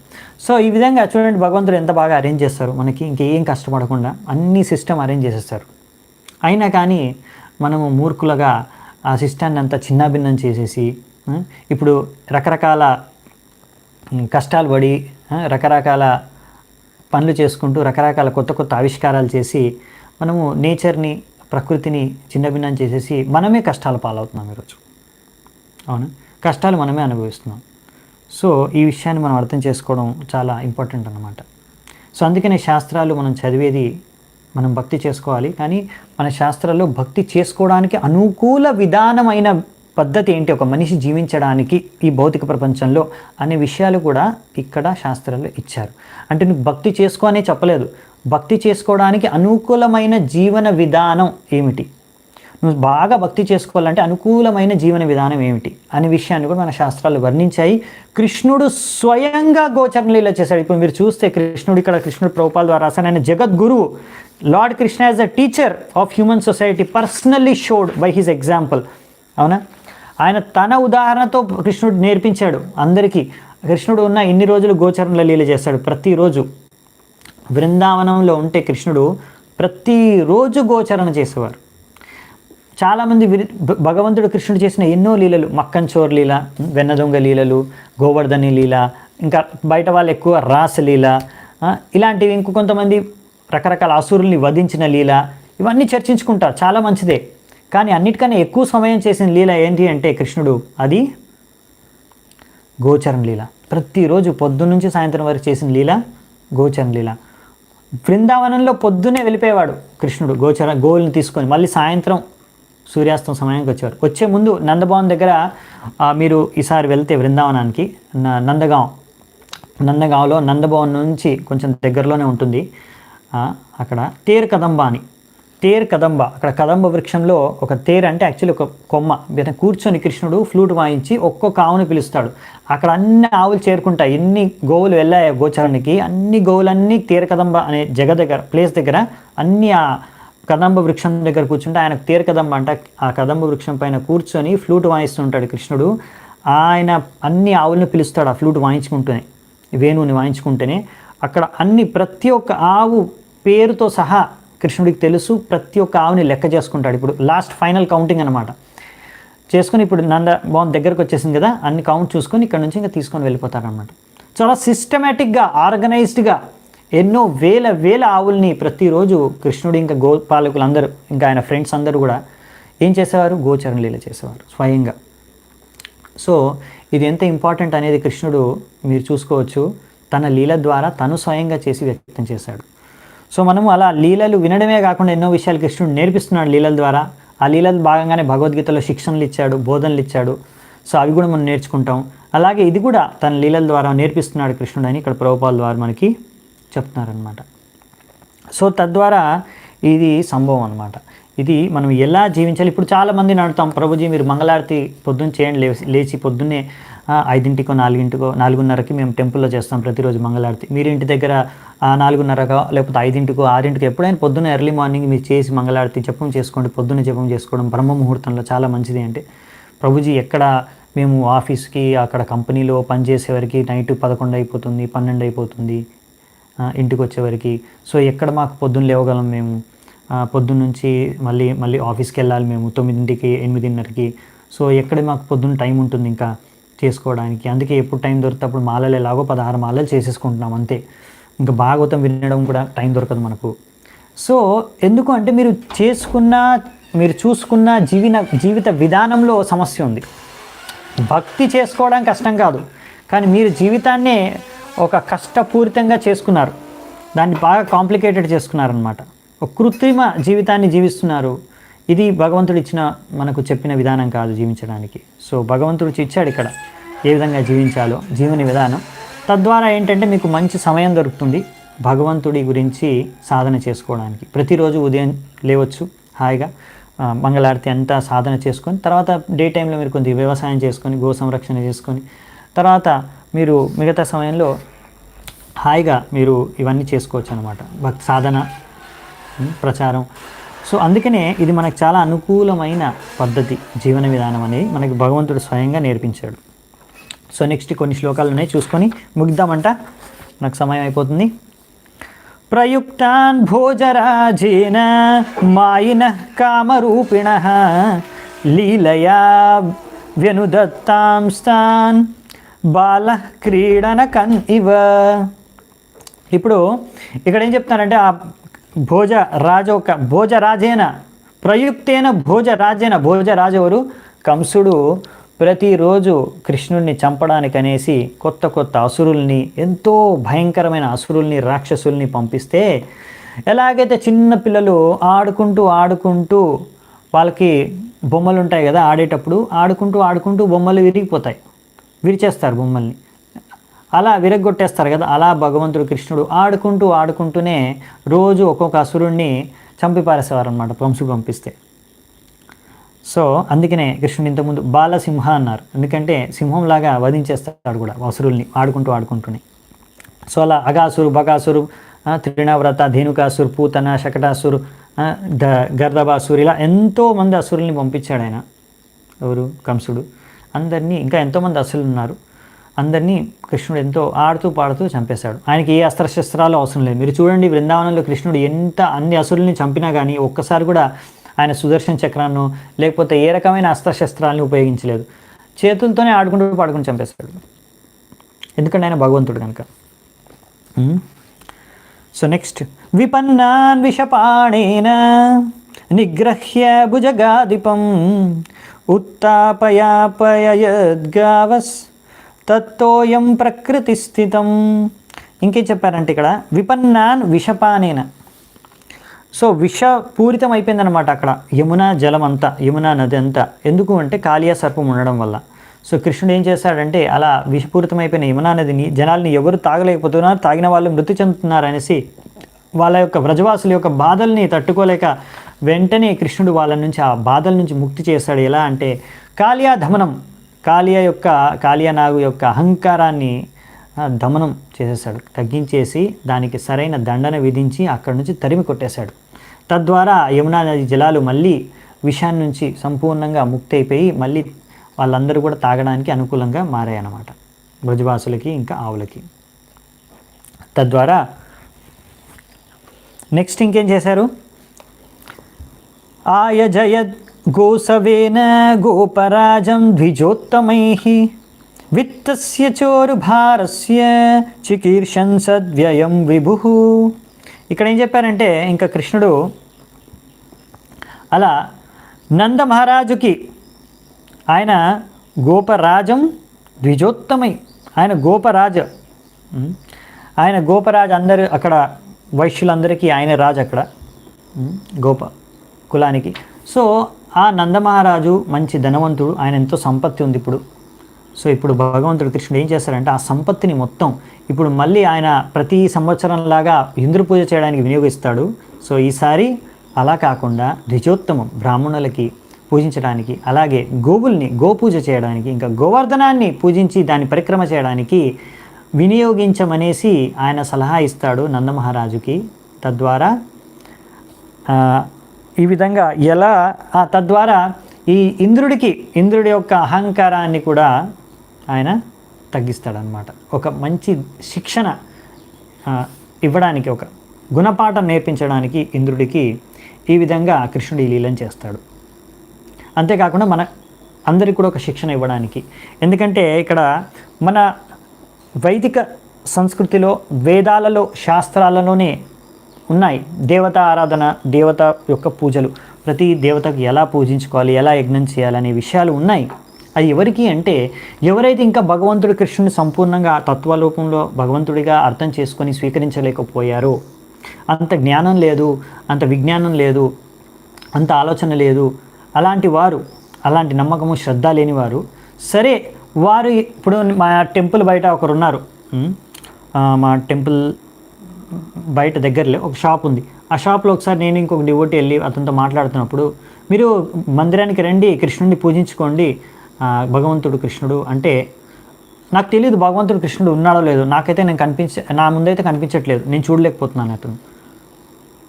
సో ఈ విధంగా చూడండి, భగవంతుడు ఎంత బాగా అరేంజ్ చేస్తారు మనకి. ఇంకేం కష్టపడకుండా అన్ని సిస్టమ్ అరేంజ్ చేసేస్తారు. అయినా కానీ మనము మూర్ఖులుగా ఆ సిస్టాన్ని అంతా చిన్నాభిన్నం చేసేసి ఇప్పుడు రకరకాల కష్టాలు పడి రకరకాల పనులు చేసుకుంటూ రకరకాల కొత్త ఆవిష్కారాలు చేసి మనము నేచర్ని, ప్రకృతిని చిన్నభిన్నం చేసేసి మనమే కష్టాలు పాలవుతున్నాం ఈరోజు. అవునా? కష్టాలు మనమే అనుభవిస్తున్నాం. సో ఈ విషయాన్ని మనం అర్థం చేసుకోవడం చాలా ఇంపార్టెంట్ అన్నమాట. సో అందుకనే శాస్త్రాలు మనం చదివేది మనం భక్తి చేసుకోవాలి. కానీ మన శాస్త్రాల్లో భక్తి చేసుకోవడానికి అనుకూల విధానమైన పద్ధతి ఏంటి, ఒక మనిషి జీవించడానికి ఈ భౌతిక ప్రపంచంలో అనే విషయాలు కూడా ఇక్కడ శాస్త్రాల్లో ఇచ్చారు. అంటే నువ్వు భక్తి చేసుకో అనే చెప్పలేదు, భక్తి చేసుకోవడానికి అనుకూలమైన జీవన విధానం ఏమిటి, నువ్వు బాగా భక్తి చేసుకోవాలంటే అనుకూలమైన జీవన విధానం ఏమిటి అనే విషయాన్ని కూడా మన శాస్త్రాలు వర్ణించాయి. కృష్ణుడు స్వయంగా గోచరణ లీల చేశాడు. ఇప్పుడు మీరు చూస్తే కృష్ణుడు ఇక్కడ కృష్ణుడు ప్రభుపాల ద్వారా రాశాడు. ఆయన జగద్గురువు lord Krishna as a teacher of human society personally showed by his example. అవునా, ఆయన తన ఉదాహరణతో కృష్ణుడు నేర్పించాడు అందరికీ. కృష్ణుడు ఉన్న ఇన్ని రోజులు గోచరణ లీల చేశాడు. ప్రతిరోజు బృందావనంలో ఉంటే కృష్ణుడు ప్రతిరోజు గోచరణ చేసేవారు. చాలామంది భగవంతుడు కృష్ణుడు చేసిన ఎన్నో లీలలు, మక్కన్చోర్ లీల, వెన్నదొంగ లీలలు, గోవర్ధని లీల, ఇంకా బయట వాళ్ళు ఎక్కువ రాసలీల, ఇలాంటివి ఇంకొంతమంది రకరకాల అసురుల్ని వధించిన లీల, ఇవన్నీ చర్చించుకుంటారు, చాలా మంచిదే. కానీ అన్నిటికన్నా ఎక్కువ సమయం చేసిన లీల ఏంటి అంటే కృష్ణుడు అది గోచరణ లీల. ప్రతిరోజు పొద్దున్నుంచి సాయంత్రం వరకు చేసిన లీల గోచరణ లీల. బృందావనంలో పొద్దునే వెళ్ళిపోయేవాడు కృష్ణుడు గోవుల్ని తీసుకొని, మళ్ళీ సాయంత్రం సూర్యాస్తం సమయానికి వచ్చేవారు. వచ్చే ముందు నందభవన్ దగ్గర మీరు ఈసారి వెళ్తే బృందావనానికి నందగాంలో నందభవన్ నుంచి కొంచెం దగ్గరలోనే ఉంటుంది. అక్కడ తేర్ కదంబ అక్కడ కదంబ వృక్షంలో ఒక తేరు అంటే యాక్చువల్లీ ఒక కొమ్మ మీద కూర్చొని కృష్ణుడు ఫ్లూట్ వాయించి ఒక్కొక్క ఆవుని పిలుస్తాడు. అక్కడ అన్ని ఆవులు చేరుకుంటాయి. ఎన్ని గోవులు వెళ్ళాయో గోచరానికి, అన్ని గోవులన్నీ తేరు కదంబ అనే ప్లేస్ దగ్గర అన్ని ఆ కదంబ వృక్షం దగ్గర కూర్చుంటే ఆయన తేరు కదంబ అంటే ఆ కదంబ వృక్షం పైన కూర్చొని ఫ్లూట్ వాయిస్తుంటాడు కృష్ణుడు. ఆయన అన్ని ఆవులను పిలుస్తాడు ఆ ఫ్లూట్ వాయించుకుంటూనే, వేణువుని వాయించుకుంటేనే. అక్కడ ప్రతి ఒక్క ఆవు పేరుతో సహా కృష్ణుడికి తెలుసు. ప్రతి ఒక్క ఆవుని లెక్క చేసుకుంటాడు. ఇప్పుడు లాస్ట్ ఫైనల్ కౌంటింగ్ అనమాట చేసుకుని, ఇప్పుడు నందభవన్ దగ్గరకు వచ్చేసింది కదా, అన్ని కౌంట్ చూసుకొని ఇక్కడ నుంచి ఇంకా తీసుకొని వెళ్ళిపోతారనమాట. చాలా సిస్టమేటిక్గా, ఆర్గనైజ్డ్గా ఎన్నో వేల ఆవుల్ని ప్రతిరోజు కృష్ణుడు ఇంకా గోపాలకులందరూ ఇంకా ఆయన ఫ్రెండ్స్ అందరూ కూడా ఏం చేసేవారు, గోచరణ లీల చేసేవారు స్వయంగా. సో ఇది ఎంత ఇంపార్టెంట్ అనేది కృష్ణుడు మీరు చూసుకోవచ్చు. తన లీల ద్వారా తను స్వయంగా చేసి వ్యక్తం చేశాడు. సో మనము అలా లీలలు వినడమే కాకుండా ఎన్నో విషయాలు కృష్ణుడు నేర్పిస్తున్నాడు లీలల ద్వారా. ఆ లీలలు భాగంగానే భగవద్గీతలో శిక్షణలు ఇచ్చాడు, బోధనలు ఇచ్చాడు. సో అవి కూడా మనం నేర్చుకుంటాం. అలాగే ఇది కూడా తన లీలల ద్వారా నేర్పిస్తున్నాడు కృష్ణుడు అని ఇక్కడ ప్రభుపాల ద్వారా మనకి చెప్తున్నారనమాట. సో తద్వారా ఇది సంభవం అనమాట. ఇది మనం ఎలా జీవించాలి. ఇప్పుడు చాలామందిని అడుగుతాం, ప్రభుజీ మీరు మంగళారతి పొద్దున్న చేయండి, లేచి పొద్దున్నే 5ంటికో 4:30కి మేము టెంపుల్లో చేస్తాం ప్రతిరోజు మంగళారతి. మీరు ఇంటి దగ్గర 4:30కో లేకపోతే 5ంటికో 6ంటికో ఎప్పుడైనా పొద్దున్న ఎర్లీ మార్నింగ్ మీరు చేసి మంగళారతి జపం చేసుకోండి, పొద్దున్న జపం చేసుకోవడం బ్రహ్మ ముహూర్తంలో చాలా మంచిది. అంటే ప్రభుజీ ఎక్కడ మేము ఆఫీస్కి అక్కడ కంపెనీలో పనిచేసేవారికి నైట్ 11 అయిపోతుంది, 12 అయిపోతుంది ఇంటికి వచ్చేవరకు. సో ఎక్కడ మాకు పొద్దున్న లేవగలం మేము, పొద్దున్న నుంచి మళ్ళీ ఆఫీస్కి వెళ్ళాలి మేము 9ంటికి 8:30కి. సో ఎక్కడ మాకు పొద్దున్న టైం ఉంటుంది ఇంకా చేసుకోవడానికి. అందుకే ఎప్పుడు టైం దొరికితే అప్పుడు మాలలు ఎలాగో 16 మాలలు చేసేసుకుంటున్నాం అంతే. ఇంకా భాగవతం వినడం కూడా టైం దొరకదు మనకు. సో ఎందుకు అంటే మీరు చూసుకున్న జీవిత విధానంలో సమస్య ఉంది. భక్తి చేసుకోవడం కష్టం కాదు, కానీ మీరు జీవితాన్నే ఒక కష్టపూరితంగా చేసుకున్నారు, దాన్ని బాగా కాంప్లికేటెడ్ చేసుకున్నారనమాట. ఒక కృత్రిమ జీవితాన్ని జీవిస్తున్నారు. ఇది భగవంతుడు మనకు చెప్పిన విధానం కాదు జీవించడానికి. సో భగవంతుడు ఇచ్చాడు ఇక్కడ ఏ విధంగా జీవించాలో జీవన విధానం. తద్వారా ఏంటంటే మీకు మంచి సమయం దొరుకుతుంది భగవంతుడి గురించి సాధన చేసుకోవడానికి. ప్రతిరోజు ఉదయం లేవచ్చు హాయిగా మంగళారతి అంతా సాధన చేసుకొని, తర్వాత డే టైంలో మీరు కొద్దిగా వ్యవసాయం చేసుకొని, గో సంరక్షణ చేసుకొని, తర్వాత మీరు మిగతా సమయంలో హాయిగా మీరు ఇవన్నీ చేసుకోవచ్చు అనమాట, భక్తి సాధన ప్రచారం. సో అందుకనే ఇది మనకు చాలా అనుకూలమైన పద్ధతి, జీవన విధానం అనేది మనకి భగవంతుడు స్వయంగా నేర్పించాడు. సో నెక్స్ట్ కొన్ని శ్లోకాలు ఉన్నాయి, చూసుకొని ముగిద్దామంట, నాకు సమయం అయిపోతుంది. ప్రయుక్తాన్ భోజరాజేన మాయిన కామరూపిణ లీలయా వ్యనుదత్తాంస్తాన్ బాల క్రీడనకన్ ఇవ. ఇప్పుడు ఇక్కడ ఏం చెప్తున్నారంటే ఆ భోజరాజేన ప్రయుక్తేన భోజరాజు ఎవరు? కంసుడు ప్రతిరోజు కృష్ణుడిని చంపడానికి అనేసి కొత్త అసురుల్ని, ఎంతో భయంకరమైన అసురుల్ని, రాక్షసుల్ని పంపిస్తే ఎలాగైతే చిన్న పిల్లలు ఆడుకుంటూ ఆడుకుంటూ వాళ్ళకి బొమ్మలు ఉంటాయి కదా, ఆడేటప్పుడు ఆడుకుంటూ ఆడుకుంటూ బొమ్మలు విరిగిపోతాయి, విరిచేస్తారు బొమ్మల్ని, అలా విరగొట్టేస్తారు కదా, అలా భగవంతుడు కృష్ణుడు ఆడుకుంటూ ఆడుకుంటూనే రోజు ఒక్కొక్క అసురుణ్ణి చంపి పారేసేవారు అనమాట, పంపిస్తే. సో అందుకనే కృష్ణుడు ఇంతకుముందు బాలసింహ అన్నారు, ఎందుకంటే సింహంలాగా వధించేస్తాడు కూడా అసురుల్ని ఆడుకుంటూ ఆడుకుంటూనే. సో అలా అగాసురు, బగాసురు, త్రిణవ్రత, ధేనుకాసురు, పూతన, శకటాసురు, గర్దబాసురు, ఇలా ఎంతోమంది అసురుల్ని పంపించాడు ఆయన. ఎవరు? కంసుడు. అందరినీ, ఇంకా ఎంతోమంది అసురులు ఉన్నారు, అందరినీ కృష్ణుడు ఎంతో ఆడుతూ పాడుతూ చంపేశాడు. ఆయనకి ఏ అస్త్రశస్త్రాలు అవసరం లేదు. మీరు చూడండి, బృందావనంలో కృష్ణుడు ఎంత అన్ని అసురుల్ని చంపినా కానీ ఒక్కసారి కూడా ఆయన సుదర్శన చక్రాన్ని లేకపోతే ఏ రకమైన అస్త్రశస్త్రాలను ఉపయోగించలేదు. చేతులతోనే ఆడుకుంటూ పాడుకుంటూ చంపేశాడు, ఎందుకంటే ఆయన భగవంతుడు కనుక. సో నెక్స్ట్, విపన్నాన్ విషపాణేన నిగ్రహ్య భుజగాదిపం ఉత్తాపయాపయద్గావస్ తత్తోయం ప్రకృతి స్థితం. ఇంకేం చెప్పారంటే ఇక్కడ, విపన్నాన్ విషపానేన. సో విషపూరితం అయిపోయిందనమాట అక్కడ యమునా జలం అంతా, యమునా నది అంతా. ఎందుకు అంటే కాళియా సర్పం ఉండడం వల్ల. సో కృష్ణుడు ఏం చేశాడంటే, అలా విషపూరితమైపోయిన యమునా నదిని జనాల్ని ఎవరు తాగలేకపోతున్నారు, తాగిన వాళ్ళు మృతి చెందుతున్నారు అనేసి వాళ్ళ యొక్క వ్రజవాసుల యొక్క బాధల్ని తట్టుకోలేక వెంటనే కృష్ణుడు వాళ్ళ నుంచి ఆ బాధల నుంచి ముక్తి చేశాడు. ఎలా అంటే కాళియా దమనం, కాళియా నాగు యొక్క అహంకారాన్ని దమనం చేసేసాడు, తగ్గించేసి దానికి సరైన దండన విధించి అక్కడి నుంచి తరిమి కొట్టేశాడు. తద్వారా యమునా నది జలాలు మళ్ళీ విషాన్ని నుంచి సంపూర్ణంగా ముక్తి అయిపోయి మళ్ళీ వాళ్ళందరూ కూడా తాగడానికి అనుకూలంగా మారాయన్నమాట, బ్రజవాసులకి ఇంకా ఆవులకి. తద్వారా నెక్స్ట్ ఇంకేం చేశారు, ఆయజయద్ గోసవేన గోపరాజం ద్విజోత్తమైః విత్తస్య చోరుభారస్య చికీర్షన్ సద్వ్యయం విభుః. ఇక్కడ ఏం చెప్పారంటే, ఇంకా కృష్ణుడు అలా నంద మహారాజుకి, ఆయన గోపరాజం ద్విజోత్తమై, ఆయన గోపరాజు అందరు అక్కడ వైశ్యులందరికీ ఆయన రాజు అక్కడ గోప కులానికి. సో ఆ నందమహారాజు మంచి ధనవంతుడు, ఆయన ఎంతో సంపత్తి ఉంది ఇప్పుడు. సో ఇప్పుడు భగవంతుడు కృష్ణుడు ఏం చేస్తారంటే ఆ సంపత్తిని మొత్తం ఇప్పుడు మళ్ళీ ఆయన ప్రతి సంవత్సరంలాగా ఇంద్ర పూజ చేయడానికి వినియోగిస్తాడు. సో ఈసారి అలా కాకుండా ద్విజోత్తమం బ్రాహ్మణులకి పూజించడానికి, అలాగే గోవుల్ని గోపూజ చేయడానికి, ఇంకా గోవర్ధనాన్ని పూజించి దాన్ని పరిక్రమ చేయడానికి వినియోగించమనేసి ఆయన సలహా ఇస్తాడు నందమహారాజుకి. తద్వారా ఈ విధంగా ఎలా తద్వారా ఈ ఇంద్రుడి యొక్క అహంకారాన్ని కూడా ఆయన తగ్గిస్తాడనమాట. ఒక మంచి శిక్షణ ఇవ్వడానికి, ఒక గుణపాఠం నేర్పించడానికి ఇంద్రుడికి ఈ విధంగా కృష్ణుడు ఈ లీలను చేస్తాడు. అంతేకాకుండా మన అందరికీ కూడా ఒక శిక్షణ ఇవ్వడానికి. ఎందుకంటే ఇక్కడ మన వైదిక సంస్కృతిలో, వేదాలలో, శాస్త్రాలలోనే ఉన్నాయి దేవత ఆరాధన, దేవత యొక్క పూజలు, ప్రతి దేవతకు ఎలా పూజించుకోవాలి, ఎలా యజ్ఞం చేయాలనే విషయాలు ఉన్నాయి. అది ఎవరికి అంటే ఎవరైతే ఇంకా భగవంతుడి కృష్ణుని సంపూర్ణంగా తత్వలోకంలో భగవంతుడిగా అర్థం చేసుకొని స్వీకరించలేకపోయారో, అంత జ్ఞానం లేదు, అంత విజ్ఞానం లేదు, అంత ఆలోచన లేదు, అలాంటి వారు, అలాంటి నమ్మకము శ్రద్ధ లేనివారు, సరే వారు ఇప్పుడు మా టెంపుల్ బయట ఒకరు ఉన్నారు, మా టెంపుల్ బయట దగ్గరలో ఒక షాప్ ఉంది. ఆ షాప్లో ఒకసారి నేను ఇంకొక డివోటీ వెళ్ళి అతనితో మాట్లాడుతున్నప్పుడు, మీరు మందిరానికి రండి, కృష్ణుడిని పూజించుకోండి, భగవంతుడు కృష్ణుడు అంటే, నాకు తెలియదు భగవంతుడు కృష్ణుడు ఉన్నాడో లేదో, నాకైతే నా ముందైతే కనిపించట్లేదు, నేను చూడలేకపోతున్నాను అతను.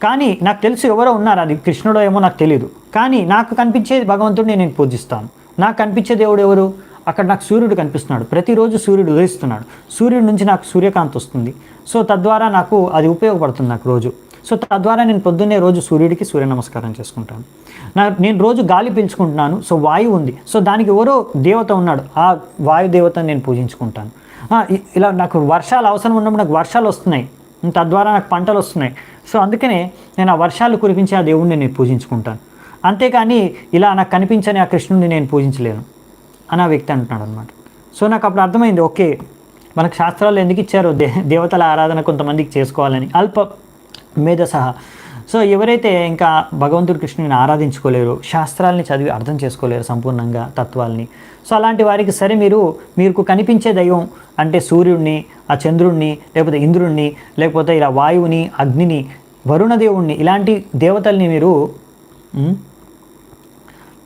కానీ నాకు తెలుసు ఎవరో ఉన్నారు, అది కృష్ణుడో ఏమో నాకు తెలియదు, కానీ నాకు కనిపించేది భగవంతుడిని నేను పూజిస్తాను. నాకు కనిపించే దేవుడు ఎవరు? అక్కడ నాకు సూర్యుడు కనిపిస్తున్నాడు, ప్రతిరోజు సూర్యుడు ఉదయిస్తున్నాడు, సూర్యుడి నుంచి నాకు సూర్యకాంతి వస్తుంది. సో తద్వారా నాకు అది ఉపయోగపడుతుంది నాకు రోజు. సో తద్వారా నేను పొద్దున్నే రోజు సూర్యుడికి సూర్య నమస్కారం చేసుకుంటాను. నేను రోజు గాలి పీల్చుకుంటున్నాను, సో వాయువు ఉంది, సో దానికి ఎవరో దేవత ఉన్నాడు, ఆ వాయు దేవతను నేను పూజించుకుంటాను. ఇలా నాకు వర్షాలు అవసరం ఉన్నప్పుడు నాకు వర్షాలు వస్తున్నాయి, తద్వారా నాకు పంటలు వస్తున్నాయి. సో అందుకనే నేను ఆ వర్షాలు కురిపించే ఆ దేవుడిని నేను పూజించుకుంటాను. అంతేకాని ఇలా నాకు కనిపించని ఆ కృష్ణుడిని నేను పూజించలేను అని ఆ వ్యక్తి అంటున్నాడు అనమాట. సో నాకు అప్పుడు అర్థమైంది, ఓకే మనకు శాస్త్రాలు ఎందుకు ఇచ్చారో దేవతల ఆరాధన కొంతమందికి చేసుకోవాలని, మేధసహ. సో ఎవరైతే ఇంకా భగవంతుడు కృష్ణుని ఆరాధించుకోలేరు, శాస్త్రాలని చదివి అర్థం చేసుకోలేరు సంపూర్ణంగా తత్వాల్ని, సో అలాంటి వారికి సరే మీకు కనిపించే దైవం అంటే సూర్యుడిని, ఆ చంద్రుడిని, లేకపోతే ఇంద్రుడిని, లేకపోతే ఇలా వాయువుని, అగ్నిని, వరుణదేవుణ్ణి, ఇలాంటి దేవతల్ని మీరు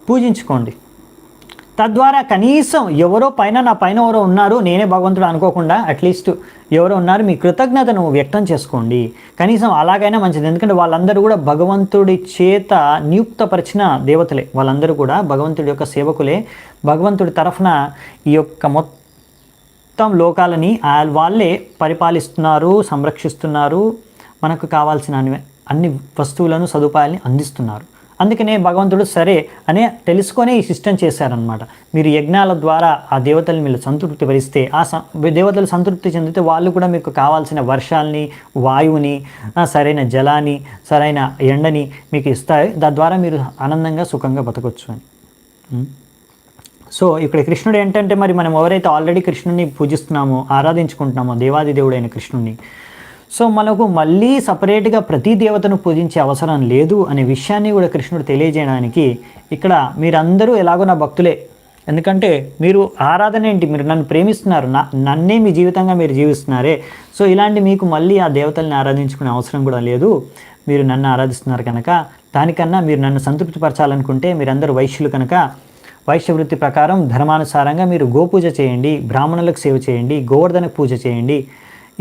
పూజించుకోండి. తద్వారా కనీసం ఎవరో పైన నా పైన ఎవరో ఉన్నారు, నేనే భగవంతుడు అనుకోకుండా అట్లీస్ట్ ఎవరో ఉన్నారు మీ కృతజ్ఞతను వ్యక్తం చేసుకోండి. కనీసం అలాగైనా మంచిది. ఎందుకంటే వాళ్ళందరూ కూడా భగవంతుడి చేత నియుక్తపరిచిన దేవతలే, వాళ్ళందరూ కూడా భగవంతుడి యొక్క సేవకులే. భగవంతుడి తరఫున ఈ యొక్క మొత్తం లోకాలని వాళ్ళే పరిపాలిస్తున్నారు, సంరక్షిస్తున్నారు, మనకు కావాల్సిన అన్ని వస్తువులను, సదుపాయాలని అందిస్తున్నారు. అందుకనే భగవంతుడు సరే అనే తెలుసుకొని ఈ సిస్టమ్ చేశారనమాట. మీరు యజ్ఞాల ద్వారా ఆ దేవతల్ని మీరు సంతృప్తి పరిస్తే, ఆ దేవతలు సంతృప్తి చెందితే వాళ్ళు కూడా మీకు కావాల్సిన వర్షాలని, వాయువుని, సరైన జలాన్ని, సరైన ఎండని మీకు ఇస్తాయి. తద్వారా మీరు ఆనందంగా సుఖంగా బతకొచ్చు అని. సో ఇక్కడ కృష్ణుడు ఏంటంటే, మరి మనం ఎవరైతే ఆల్రెడీ కృష్ణుని పూజిస్తున్నామో, ఆరాధించుకుంటున్నామో, దేవాది దేవుడైన కృష్ణుని, సో మనకు మళ్ళీ సపరేట్గా ప్రతి దేవతను పూజించే అవసరం లేదు అనే విషయాన్ని కూడా కృష్ణుడు తెలియజేయడానికి ఇక్కడ మీరందరూ ఎలాగో నా భక్తులే, ఎందుకంటే మీరు ఆరాధన ఏంటి, మీరు నన్ను ప్రేమిస్తున్నారు, నన్నే మీ జీవితంగా మీరు జీవిస్తున్నారే, సో ఇలాంటి మీకు మళ్ళీ ఆ దేవతల్ని ఆరాధించుకునే అవసరం కూడా లేదు. మీరు నన్ను ఆరాధిస్తున్నారు కనుక, దానికన్నా మీరు నన్ను సంతృప్తిపరచాలనుకుంటే మీరందరూ వైశ్యులు కనుక వైశ్య వృత్తి ప్రకారం ధర్మానుసారంగా మీరు గోపూజ చేయండి, బ్రాహ్మణులకు సేవ చేయండి, గోవర్ధనకు పూజ చేయండి.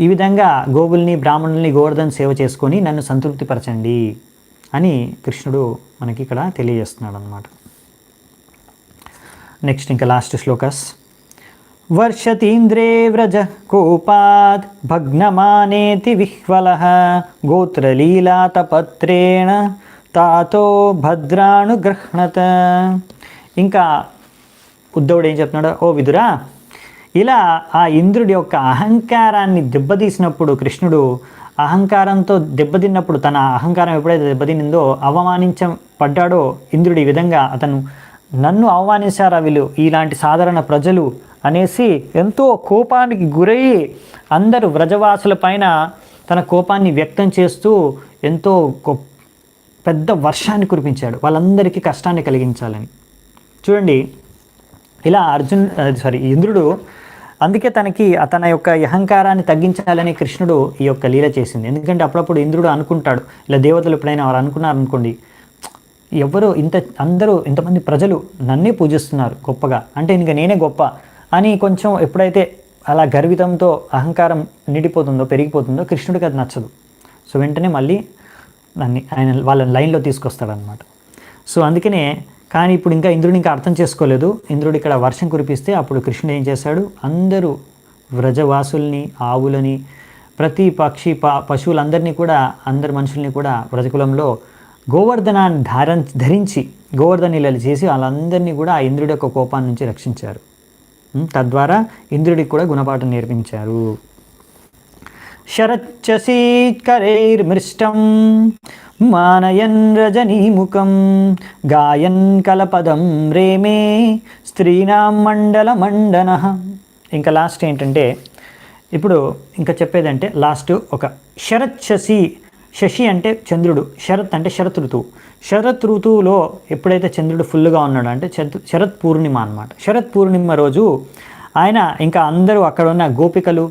ఈ విధంగా గోవుల్ని, బ్రాహ్మణుల్ని, గోవర్ధన సేవ చేసుకొని నన్ను సంతృప్తిపరచండి అని కృష్ణుడు మనకి ఇక్కడ తెలియజేస్తున్నాడు అన్నమాట. నెక్స్ట్ ఇంకా లాస్ట్ శ్లోకస్. వర్షతీంద్రే వ్రజ కోపాద్ భగ్నమానేతి విహ్వలః గోత్రలీలాతపత్రేణ తాతో భద్రానుగృహ్ణత. ఇంకా ఉద్ధవుడు ఏం చెప్తున్నాడు, ఓ విదురా, ఇలా ఆ ఇంద్రుడి యొక్క అహంకారాన్ని దెబ్బతీసినప్పుడు, కృష్ణుడు అహంకారంతో దెబ్బతిన్నప్పుడు, తన అహంకారం ఎప్పుడైతే దెబ్బతినిందో, అవమానించబడ్డాడో ఇంద్రుడి విధంగా, అతను నన్ను అవమానించారా వీళ్ళు, ఇలాంటి సాధారణ ప్రజలు అనేసి ఎంతో కోపానికి గురయ్యి అందరూ వ్రజవాసుల పైన తన కోపాన్ని వ్యక్తం చేస్తూ ఎంతో పెద్ద వర్షాన్ని కురిపించాడు, వాళ్ళందరికీ కష్టాన్ని కలిగించాలని. చూడండి, ఇలా ఇంద్రుడు అందుకే తన యొక్క అహంకారాన్ని తగ్గించాలని కృష్ణుడు ఈ యొక్క లీల చేసింది. ఎందుకంటే అప్పుడప్పుడు ఇంద్రుడు అనుకుంటాడు, ఇలా దేవతలు ఎప్పుడైనా వారు అనుకున్నారనుకోండి, ఎవరు అందరూ ఇంతమంది ప్రజలు నన్నే పూజిస్తున్నారు గొప్పగా, అంటే ఇంకా నేనే గొప్ప అని కొంచెం ఎప్పుడైతే అలా గర్వితంతో అహంకారం నిండిపోతుందో, పెరిగిపోతుందో, కృష్ణుడికి అది నచ్చదు. సో వెంటనే మళ్ళీ ఆయన వాళ్ళని లైన్లో తీసుకొస్తాడనమాట. సో అందుకనే, కానీ ఇప్పుడు ఇంకా ఇంద్రుడిని ఇంకా అర్థం చేసుకోలేదు. ఇంద్రుడు ఇక్కడ వర్షం కురిపిస్తే అప్పుడు కృష్ణుడు ఏం చేశాడు, అందరూ వ్రజవాసుల్ని, ఆవులని, ప్రతి పక్షి పశువులందరినీ కూడా, అందరి మనుషుల్ని కూడా వ్రజకులంలో గోవర్ధనాన్ని ధరించి గోవర్ధన లీలలు చేసి వాళ్ళందరినీ కూడా ఆ ఇంద్రుడి యొక్క కోపాన్ని నుంచి రక్షించారు. తద్వారా ఇంద్రుడికి కూడా గుణపాఠం నేర్పించారు. శరచ్చసీకరైర్మృష్టం మానయన్ రజనీముఖం గాయన్ కలపదం రేమే స్త్రీనాం మండల మండనః. ఇంకా లాస్ట్ ఏంటంటే, ఇప్పుడు ఇంకా చెప్పేదంటే లాస్ట్ ఒక శశి అంటే చంద్రుడు, శరత్ అంటే శరత్ ఋతువు. శరత్ ఋతువులో ఎప్పుడైతే చంద్రుడు ఫుల్గా ఉన్నాడో అంటే శరత్ పూర్ణిమ అన్నమాట. శరత్ పూర్ణిమ రోజు ఆయన ఇంకా అందరూ అక్కడ ఉన్న గోపికలు,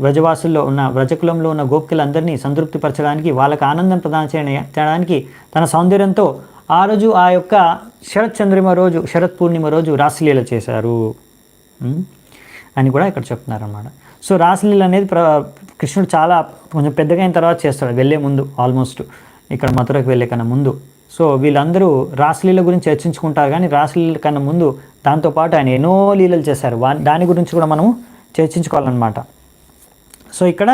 వ్రజవాసుల్లో ఉన్న వ్రజకులంలో ఉన్న గోపికలందరినీ సంతృప్తిపరచడానికి, వాళ్ళకి ఆనందం ప్రదానం చేయడానికి తన సౌందర్యంతో ఆ రోజు ఆ యొక్క శరత్ పూర్ణిమ రోజు రాసలీల చేశారు అని కూడా ఇక్కడ చెప్తున్నారన్నమాట. సో రాసలీల అనేది కృష్ణుడు చాలా కొంచెం పెద్దగా అయిన తర్వాత చేస్తాడు, వెళ్ళే ముందు, ఆల్మోస్ట్ ఇక్కడ మథురకు వెళ్ళే కన్నా ముందు. సో వీళ్ళందరూ రాసలీల గురించి చర్చించుకుంటారు, కానీ రాసలీల కన్నా ముందు దాంతోపాటు ఆయన ఎన్నో లీలలు చేశారు, దాని గురించి కూడా మనం చర్చించుకోవాలన్నమాట. సో ఇక్కడ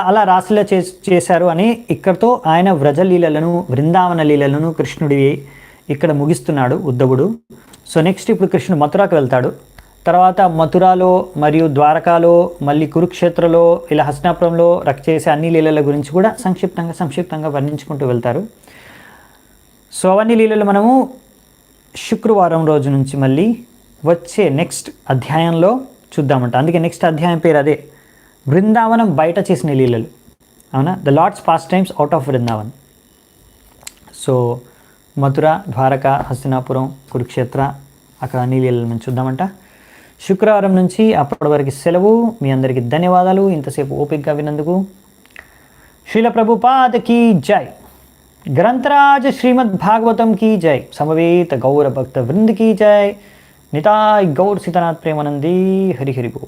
అలా రాసలీల చేశారు అని ఇక్కడతో ఆయన వ్రజలీలను, బృందావన లీలలను కృష్ణుడి ఇక్కడ ముగిస్తున్నాడు ఉద్ధవుడు. సో నెక్స్ట్ ఇప్పుడు కృష్ణుడు మథురాకు వెళ్తాడు. తర్వాత మథురాలో మరియు ద్వారకాలో, మళ్ళీ కురుక్షేత్రలో, ఇలా హస్తినాపురంలో చేసే అన్ని లీలల గురించి కూడా సంక్షిప్తంగా వర్ణించుకుంటూ వెళ్తారు. సో అవన్నీ లీలలు మనము శుక్రవారం రోజు నుంచి మళ్ళీ వచ్చే నెక్స్ట్ అధ్యాయంలో చూద్దామంట. అందుకే నెక్స్ట్ అధ్యాయం పేరు అదే, బృందావనం బయట చేసిన లీలలు. అవునా, the lord's pastimes out of Vrindavan. So Mathura, Dwarka, Hastinapuram, Kurukshetra, అక్కడ నీళ్ళని మనం చూద్దామంట. శుక్రవారం నుంచి అప్పటి వరకు సెలవు. మీ అందరికీ ధన్యవాదాలు ఇంతసేపు ఓపికగా విన్నందుకు. శ్రీల ప్రభుపాద కీ జై. గ్రంథరాజ్ శ్రీమద్ భాగవతం की जय. समवेत गौर भक्त वृंद की जय. निताय गौर सीतानाथ प्रेमानंदी. हरि हरि बोल.